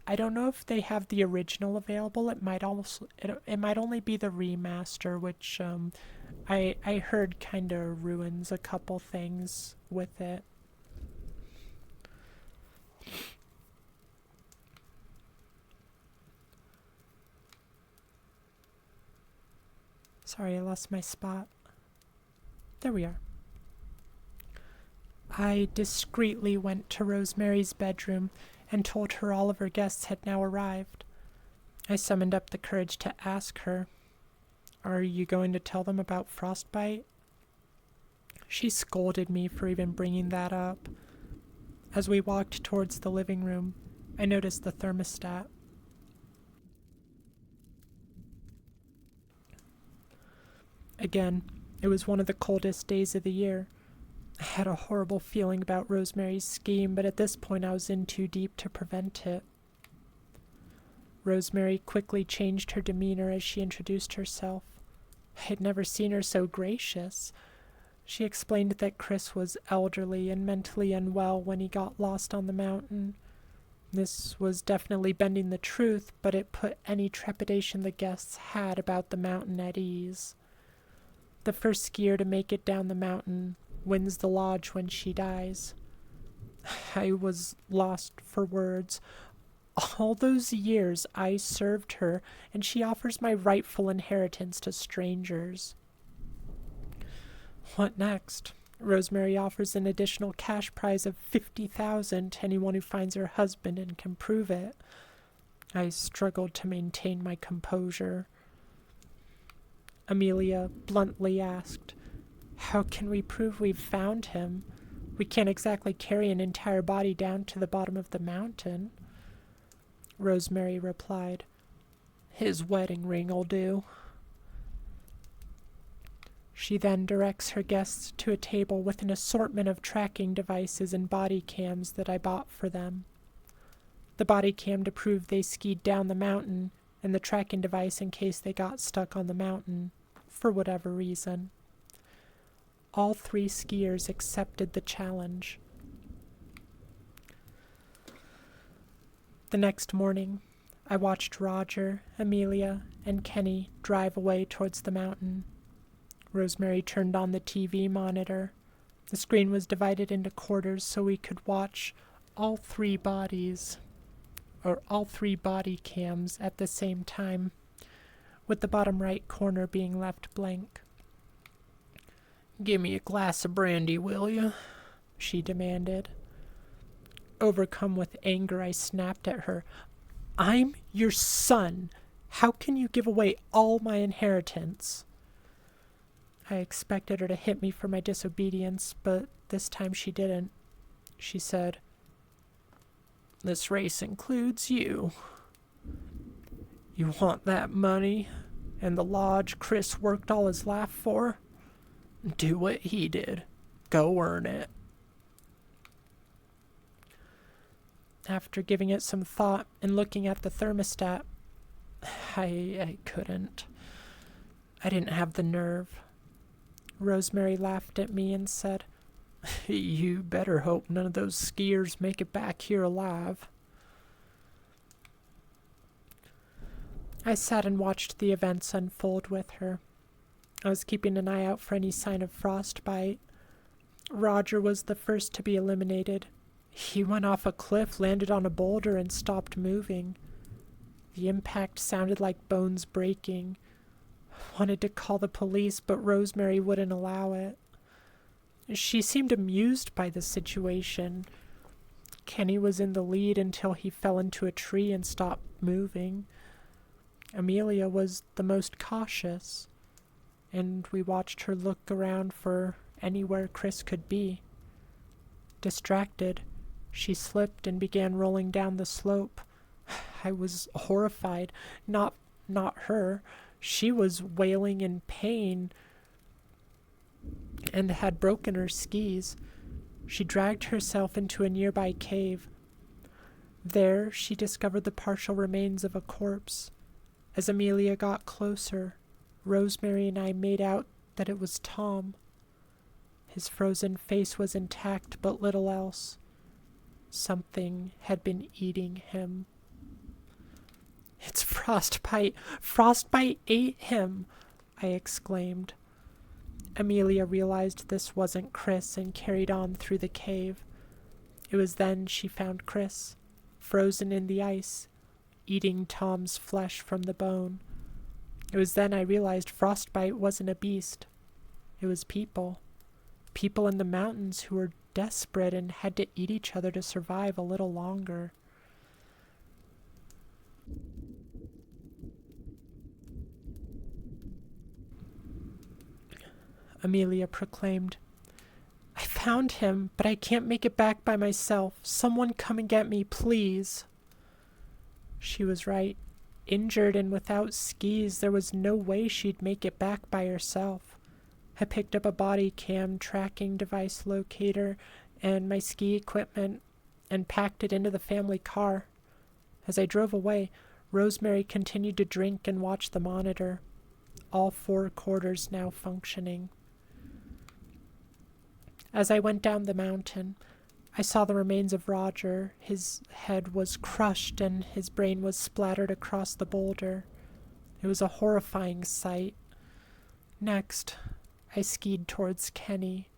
I don't know if they have the original available. It might only be the remaster, which I heard kind of ruins a couple things with it. Sorry, I lost my spot. There we are. I discreetly went to Rosemary's bedroom and told her all of her guests had now arrived. I summoned up the courage to ask her, "Are you going to tell them about Frostbite?" She scolded me for even bringing that up. As we walked towards the living room, I noticed the thermostat. Again, it was one of the coldest days of the year. I had a horrible feeling about Rosemary's scheme, but at this point I was in too deep to prevent it. Rosemary quickly changed her demeanor as she introduced herself. I had never seen her so gracious. She explained that Chris was elderly and mentally unwell when he got lost on the mountain. This was definitely bending the truth, but it put any trepidation the guests had about the mountain at ease. The first skier to make it down the mountain wins the lodge when she dies. I was lost for words. All those years I served her, and she offers my rightful inheritance to strangers. What next? Rosemary offers an additional cash prize of $50,000 to anyone who finds her husband and can prove it. I struggled to maintain my composure. Amelia bluntly asked, How can we prove we've found him? We can't exactly carry an entire body down to the bottom of the mountain. Rosemary replied. His wedding ring'll do. She then directs her guests to a table with an assortment of tracking devices and body cams that I bought for them. The body cam to prove they skied down the mountain, and the tracking device in case they got stuck on the mountain, for whatever reason. All 3 skiers accepted the challenge. The next morning, I watched Roger, Amelia, and Kenny drive away towards the mountain. Rosemary turned on the TV monitor. The screen was divided into quarters so we could watch all 3 body cams at the same time, with the bottom right corner being left blank. "Give me a glass of brandy, will you?" she demanded. Overcome with anger, I snapped at her. "I'm your son. How can you give away all my inheritance?" I expected her to hit me for my disobedience, but this time she didn't. She said, "This race includes you. You want that money and the lodge Chris worked all his life for? Do what he did. Go earn it." After giving it some thought and looking at the thermostat, I couldn't. I didn't have the nerve. Rosemary laughed at me and said, "You better hope none of those skiers make it back here alive." I sat and watched the events unfold with her. I was keeping an eye out for any sign of frostbite. Roger was the first to be eliminated. He went off a cliff, landed on a boulder, and stopped moving. The impact sounded like bones breaking. I wanted to call the police, but Rosemary wouldn't allow it. She seemed amused by the situation. Kenny was in the lead until he fell into a tree and stopped moving. Amelia was the most cautious, and we watched her look around for anywhere Chris could be. Distracted, she slipped and began rolling down the slope. I was horrified. Not her. She was wailing in pain and had broken her skis. She dragged herself into a nearby cave. There, she discovered the partial remains of a corpse. As Amelia got closer, Rosemary and I made out that it was Tom. His frozen face was intact, but little else. Something had been eating him. "It's Frostbite! Frostbite ate him!" I exclaimed. Amelia realized this wasn't Chris and carried on through the cave. It was then she found Chris, frozen in the ice, eating Tom's flesh from the bone. It was then I realized Frostbite wasn't a beast. It was people. People in the mountains who were desperate and had to eat each other to survive a little longer. Amelia proclaimed, "I found him, but I can't make it back by myself. Someone come and get me, please." She was right. Injured and without skis, there was no way she'd make it back by herself. I picked up a body cam tracking device locator and my ski equipment and packed it into the family car. As I drove away, Rosemary continued to drink and watch the monitor. All 4 quarters now functioning. As I went down the mountain, I saw the remains of Roger. His head was crushed and his brain was splattered across the boulder. It was a horrifying sight. Next, I skied towards Kenny,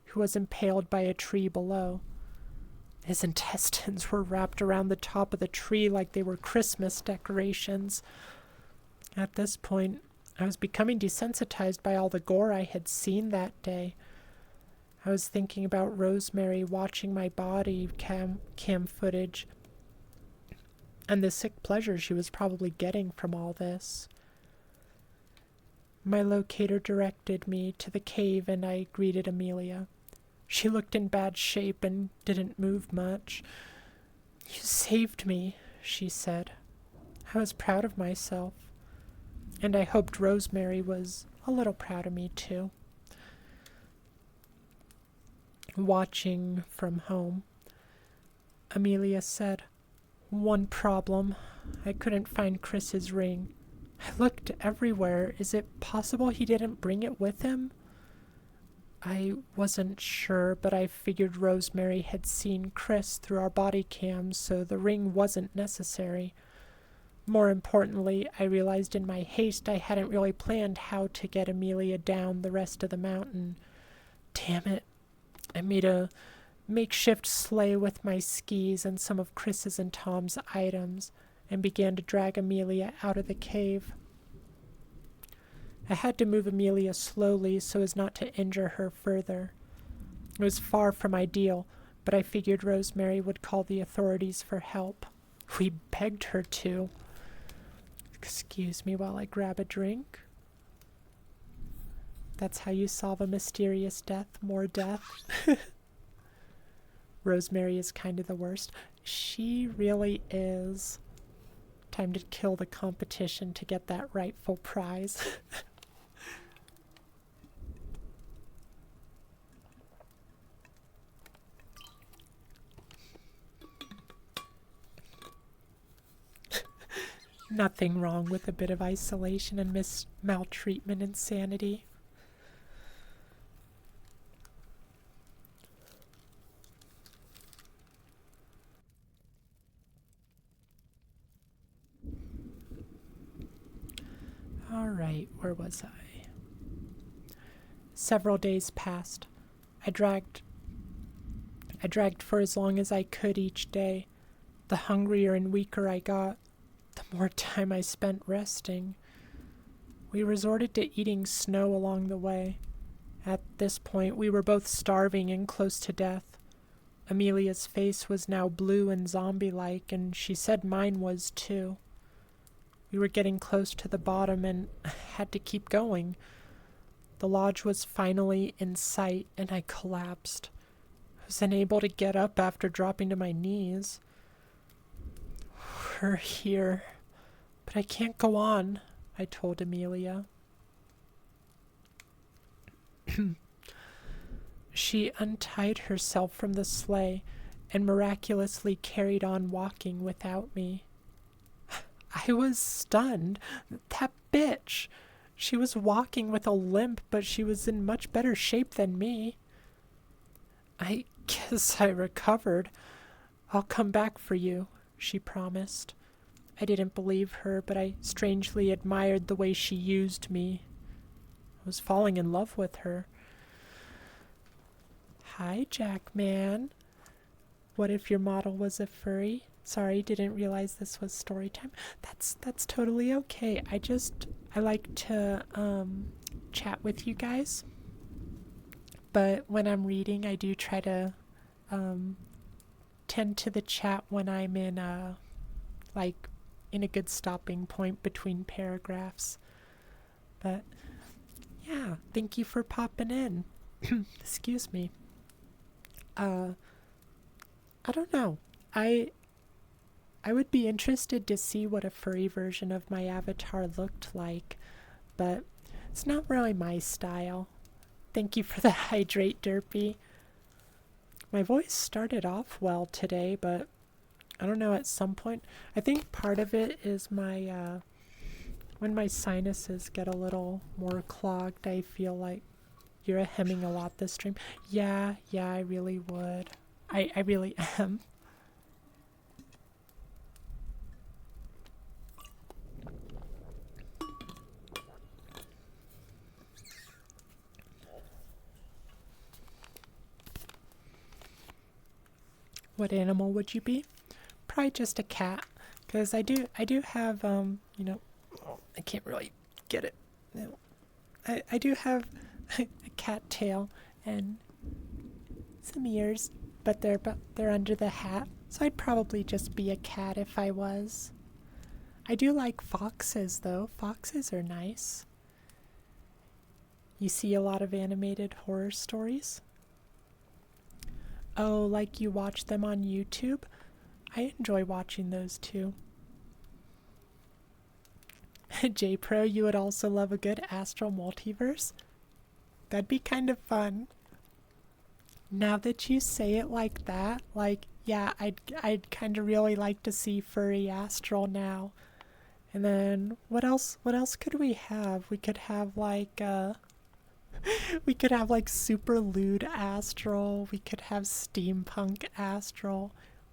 who was impaled by a tree below. His intestines were wrapped around the top of the tree like they were Christmas decorations. At this point, I was becoming desensitized by all the gore I had seen that day. I was thinking about Rosemary watching my body cam footage and the sick pleasure she was probably getting from all this. My locator directed me to the cave and I greeted Amelia. She looked in bad shape and didn't move much. "You saved me," she said. I was proud of myself, and I hoped Rosemary was a little proud of me too. Watching from home, Amelia said, "One problem. I couldn't find Chris's ring. I looked everywhere. Is it possible he didn't bring it with him?" I wasn't sure, but I figured Rosemary had seen Chris through our body cams, so the ring wasn't necessary. More importantly, I realized in my haste I hadn't really planned how to get Amelia down the rest of the mountain. Damn it. I made a makeshift sleigh with my skis and some of Chris's and Tom's items and began to drag Amelia out of the cave. I had to move Amelia slowly so as not to injure her further. It was far from ideal, but I figured Rosemary would call the authorities for help. We begged her to. Excuse me while I grab a drink. That's how you solve a mysterious death. More death. Rosemary is kind of the worst. She really is. Time to kill the competition to get that rightful prize. Nothing wrong with a bit of isolation and maltreatment insanity. Alright, where was I? Several days passed. I dragged for as long as I could each day. The hungrier and weaker I got, the more time I spent resting. We resorted to eating snow along the way. At this point, we were both starving and close to death. Amelia's face was now blue and zombie-like, and she said mine was too. We were getting close to the bottom and had to keep going. The lodge was finally in sight, and I collapsed. I was unable to get up after dropping to my knees. "We're here, but I can't go on," I told Amelia. She untied herself from the sleigh and miraculously carried on walking without me. I was stunned. That bitch! She was walking with a limp, but she was in much better shape than me. "I guess I recovered. I'll come back for you," she promised. I didn't believe her, but I strangely admired the way she used me. I was falling in love with her. "Hi, Jackman. What if your model was a furry? Sorry, didn't realize this was story time." That's totally okay. I like to chat with you guys. But when I'm reading, I do try to tend to the chat when I'm in in a good stopping point between paragraphs. But yeah, thank you for popping in. Excuse me. I don't know. I would be interested to see what a furry version of my avatar looked like, but it's not really my style. Thank you for the hydrate, Derpy. My voice started off well today, but I don't know, at some point, I think part of it is my, when my sinuses get a little more clogged, I feel like you're hemming a lot this stream. Yeah, I really would. I really am. What animal would you be? Probably just a cat, because I do have I can't really get it. No. I do have a cat tail and some ears, but they're under the hat, so I'd probably just be a cat if I was. I do like foxes though. Foxes are nice. You see a lot of animated horror stories? Oh, like you watch them on YouTube? I enjoy watching those too. J-Pro, you would also love a good Astral multiverse? That'd be kind of fun. Now that you say it like that, like, yeah, I'd kind of really like to see furry Astral now. And then what else could we have? We could have like we could have like super lewd Astral. We could have steampunk Astral.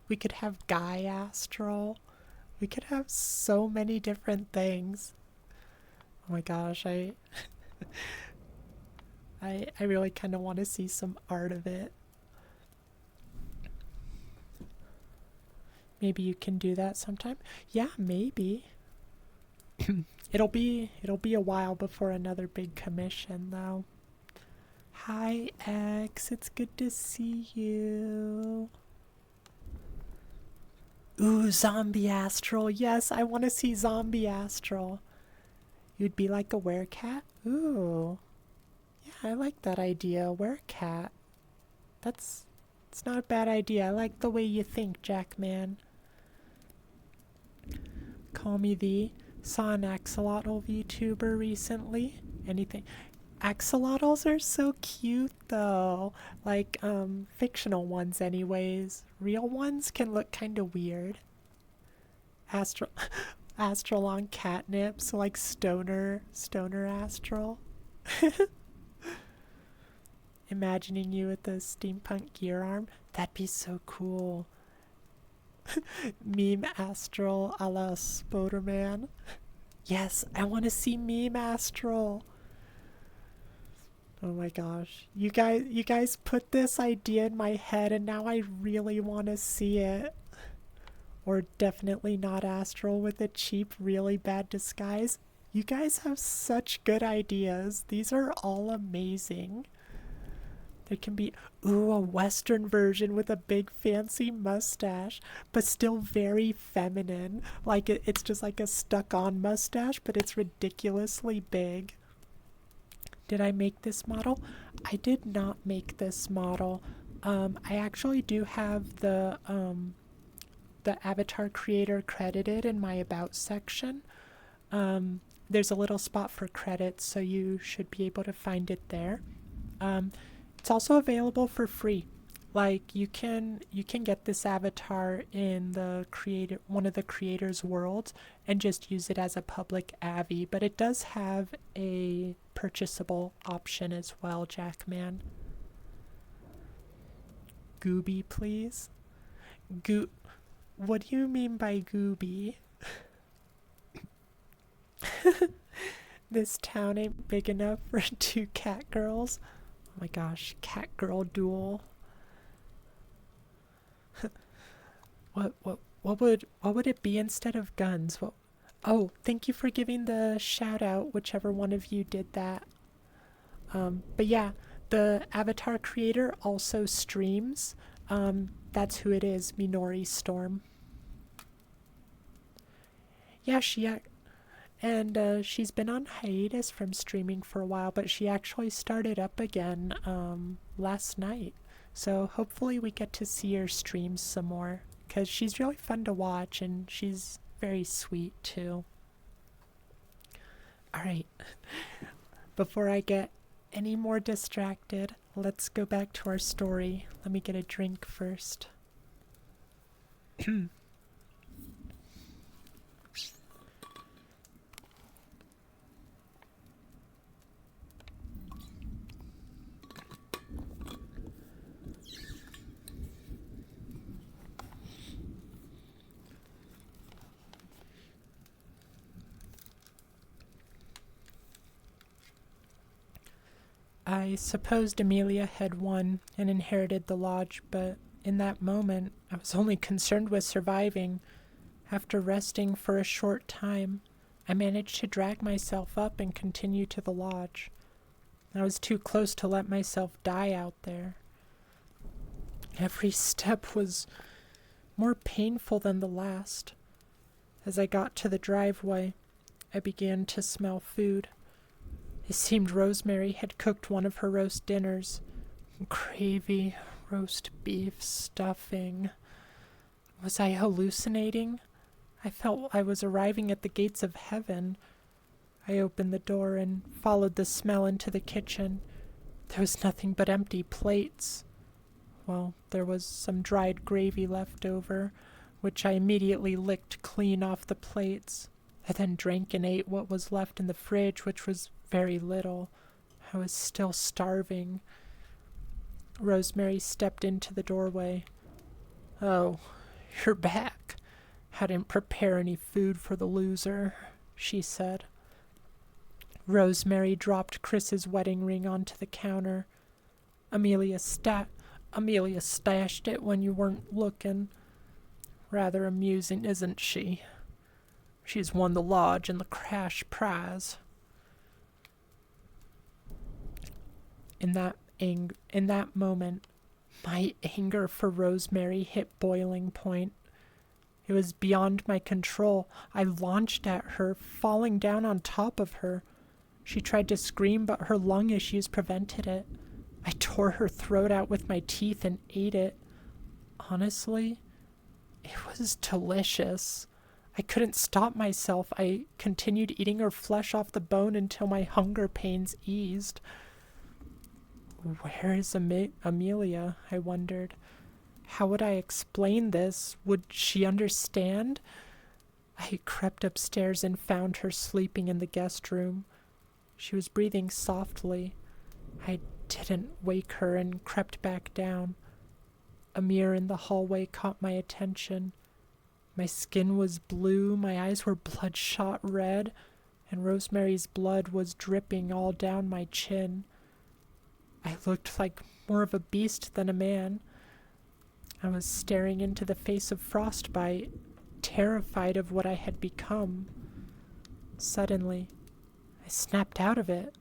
We could have guy Astral. We could have so many different things. Oh my gosh, I really kind of want to see some art of it. Maybe you can do that sometime. Yeah, maybe. It'll be a while before another big commission though. Hi X, it's good to see you. Ooh, zombie Astral. Yes, I want to see zombie Astral. You'd be like a werecat? Ooh. Yeah, I like that idea. Werecat. It's not a bad idea. I like the way you think, Jackman. Call me the. Saw an axolotl VTuber recently. Anything. Axolotls are so cute though. Like, fictional ones anyways. Real ones can look kind of weird. Astral on catnip, so like stoner Astral. Imagining you with the steampunk gear arm. That'd be so cool. Meme Astral a la Spoderman. Yes, I want to see Meme Astral. Oh my gosh. You guys put this idea in my head and now I really want to see it. Or definitely not Astral with a cheap, really bad disguise. You guys have such good ideas. These are all amazing. There can be, ooh, a Western version with a big fancy mustache, but still very feminine. Like it's just like a stuck-on mustache, but it's ridiculously big. Did I make this model? I did not make this model. I actually do have the avatar creator credited in my about section. There's a little spot for credits, so you should be able to find it there. It's also available for free. Like you can get this avatar in the one of the creators' worlds and just use it as a public avi, but it does have a purchasable option as well, Jackman. Gooby, please. What do you mean by Gooby? This town ain't big enough for 2 cat girls. Oh my gosh, cat girl duel. What would it be instead of guns? Oh, thank you for giving the shout out, whichever one of you did that. But yeah, the avatar creator also streams. That's who it is, Minori Storm. Yeah, she's been on hiatus from streaming for a while, but she actually started up again last night. So hopefully we get to see her stream some more, because she's really fun to watch and she's very sweet too. Alright, before I get any more distracted, let's go back to our story. Let me get a drink first. I supposed Amelia had won and inherited the lodge, but in that moment, I was only concerned with surviving. After resting for a short time, I managed to drag myself up and continue to the lodge. I was too close to let myself die out there. Every step was more painful than the last. As I got to the driveway, I began to smell food. It seemed Rosemary had cooked one of her roast dinners. Gravy, roast beef, stuffing. Was I hallucinating? I felt I was arriving at the gates of heaven. I opened the door and followed the smell into the kitchen. There was nothing but empty plates. Well, there was some dried gravy left over, which I immediately licked clean off the plates. I then drank and ate what was left in the fridge, which was very little. I was still starving. Rosemary stepped into the doorway. "Oh, you're back. I didn't prepare any food for the loser," she said. Rosemary dropped Chris's wedding ring onto the counter. Amelia stashed it when you weren't looking. Rather amusing, isn't she? She's won the lodge and the crash prize. In that moment, my anger for Rosemary hit boiling point. It was beyond my control. I launched at her, falling down on top of her. She tried to scream, but her lung issues prevented it. I tore her throat out with my teeth and ate it. Honestly, it was delicious. I couldn't stop myself. I continued eating her flesh off the bone until my hunger pains eased. Where is Amelia? I wondered. How would I explain this? Would she understand? I crept upstairs and found her sleeping in the guest room. She was breathing softly. I didn't wake her and crept back down. A mirror in the hallway caught my attention. My skin was blue, my eyes were bloodshot red, and Rosemary's blood was dripping all down my chin. I looked like more of a beast than a man. I was staring into the face of Frostbite, terrified of what I had become. Suddenly, I snapped out of it.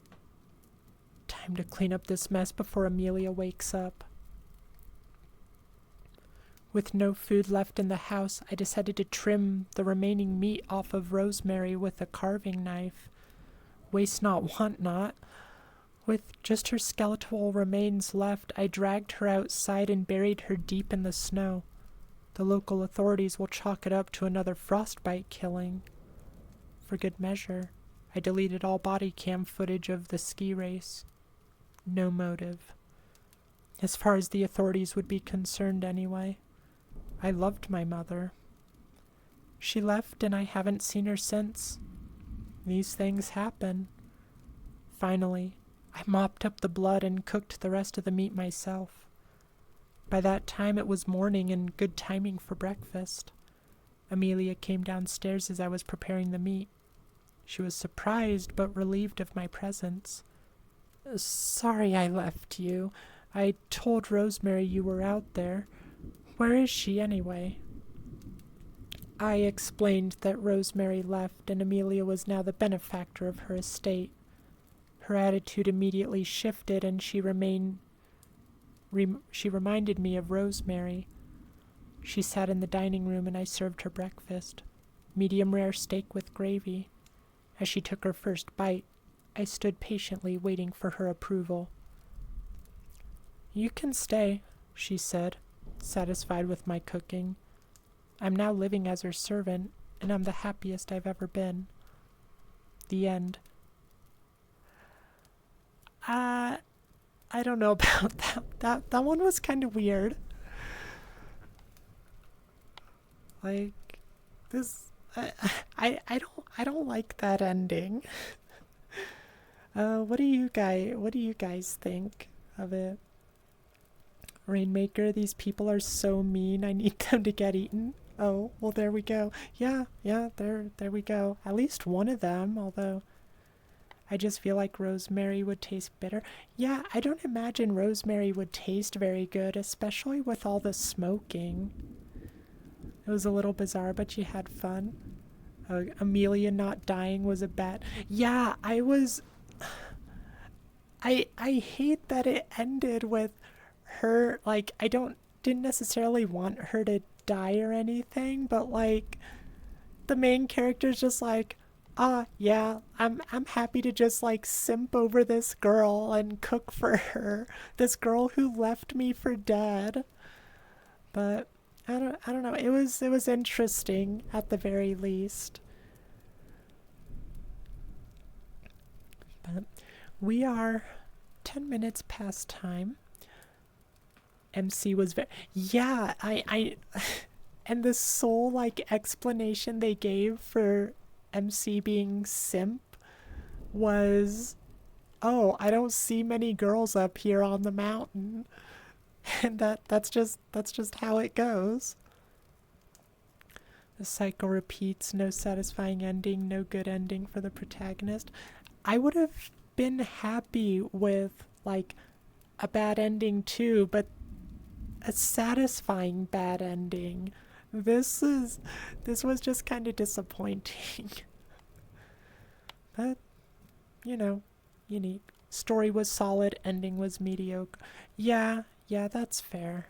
Time to clean up this mess before Amelia wakes up. With no food left in the house, I decided to trim the remaining meat off of Rosemary with a carving knife. Waste not, want not. With just her skeletal remains left, I dragged her outside and buried her deep in the snow. The local authorities will chalk it up to another Frostbite killing. For good measure, I deleted all body cam footage of the ski race. No motive. As far as the authorities would be concerned anyway. I loved my mother. She left and I haven't seen her since. These things happen. Finally, I mopped up the blood and cooked the rest of the meat myself. By that time it was morning and good timing for breakfast. Amelia came downstairs as I was preparing the meat. She was surprised but relieved of my presence. "Sorry I left you. I told Rosemary you were out there. Where is she anyway?" I explained that Rosemary left and Amelia was now the benefactor of her estate. Her attitude immediately shifted and she reminded me of Rosemary. She sat in the dining room and I served her breakfast. Medium rare steak with gravy. As she took her first bite, I stood patiently waiting for her approval. "You can stay," she said, satisfied with my cooking. "I'm now living as her servant, and I'm the happiest I've ever been." The end. I don't know about that. That one was kind of weird. Like, this, I don't like that ending. What do you guys think of it? Rainmaker, these people are so mean. I need them to get eaten. Oh, well, there we go. Yeah, there we go. At least one of them, although I just feel like Rosemary would taste bitter. Yeah, I don't imagine Rosemary would taste very good, especially with all the smoking. It was a little bizarre, but she had fun. Amelia not dying was a bad... Yeah, I hate that it ended with her, like, didn't necessarily want her to die or anything, but, like, the main character's just like, Yeah, I'm happy to just like simp over this girl and cook for her. This girl who left me for dead. But I don't know. It was interesting at the very least. But we are 10 minutes past time. MC was very, yeah, I and the sole like explanation they gave for MC being simp was, oh, I don't see many girls up here on the mountain. And that's just how it goes. The cycle repeats, no satisfying ending, no good ending for the protagonist. I would have been happy with like a bad ending too, but a satisfying bad ending. This was just kind of disappointing. But you know, unique. Story was solid, ending was mediocre. Yeah, that's fair.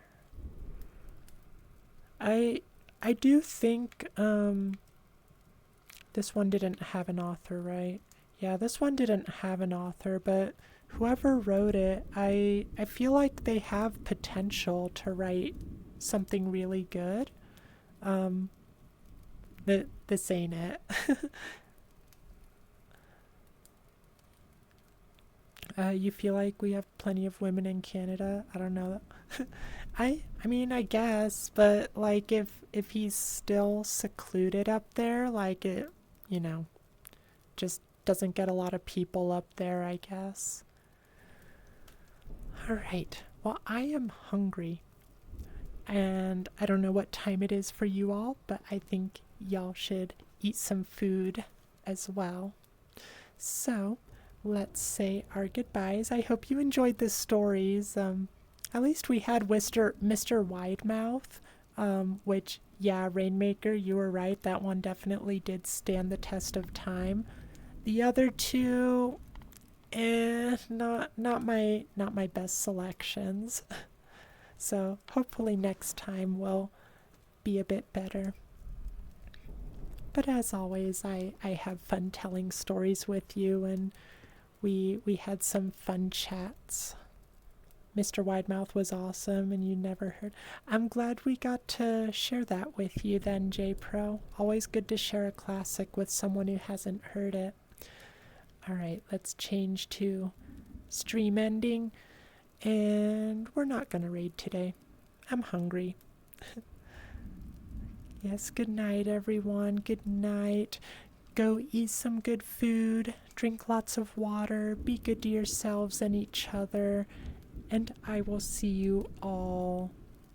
I I do think this one didn't have an author, right? Yeah, this one didn't have an author, but whoever wrote it, I feel like they have potential to write something really good. Um this ain't it. You feel like we have plenty of women in Canada? I don't know. I mean, I guess, but like if he's still secluded up there, like it, you know, just doesn't get a lot of people up there, I guess. All right. Well, I am hungry, and I don't know what time it is for you all, but I think y'all should eat some food as well. So, let's say our goodbyes. I hope you enjoyed the stories. At least we had Mr. Widemouth, which, yeah, Rainmaker, you were right. That one definitely did stand the test of time. The other two, not my best selections. So hopefully next time will be a bit better. But as always, I have fun telling stories with you, and we had some fun chats. Mr. Widemouth was awesome, and you never heard. I'm glad we got to share that with you then, J Pro. Always good to share a classic with someone who hasn't heard it. Alright, let's change to stream ending, and we're not gonna raid today. I'm hungry. Yes, good night, everyone. Good night. Go eat some good food, drink lots of water, be good to yourselves and each other, and I will see you all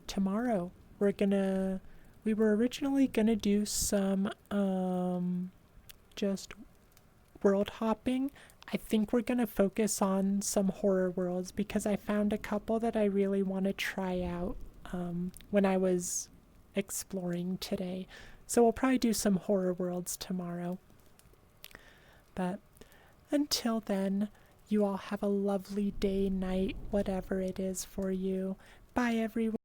tomorrow. We were originally gonna do some just world hopping. I think we're gonna focus on some horror worlds because I found a couple that I really want to try out when I was exploring today. So we'll probably do some horror worlds tomorrow. But until then, you all have a lovely day, night, whatever it is for you. Bye, everyone.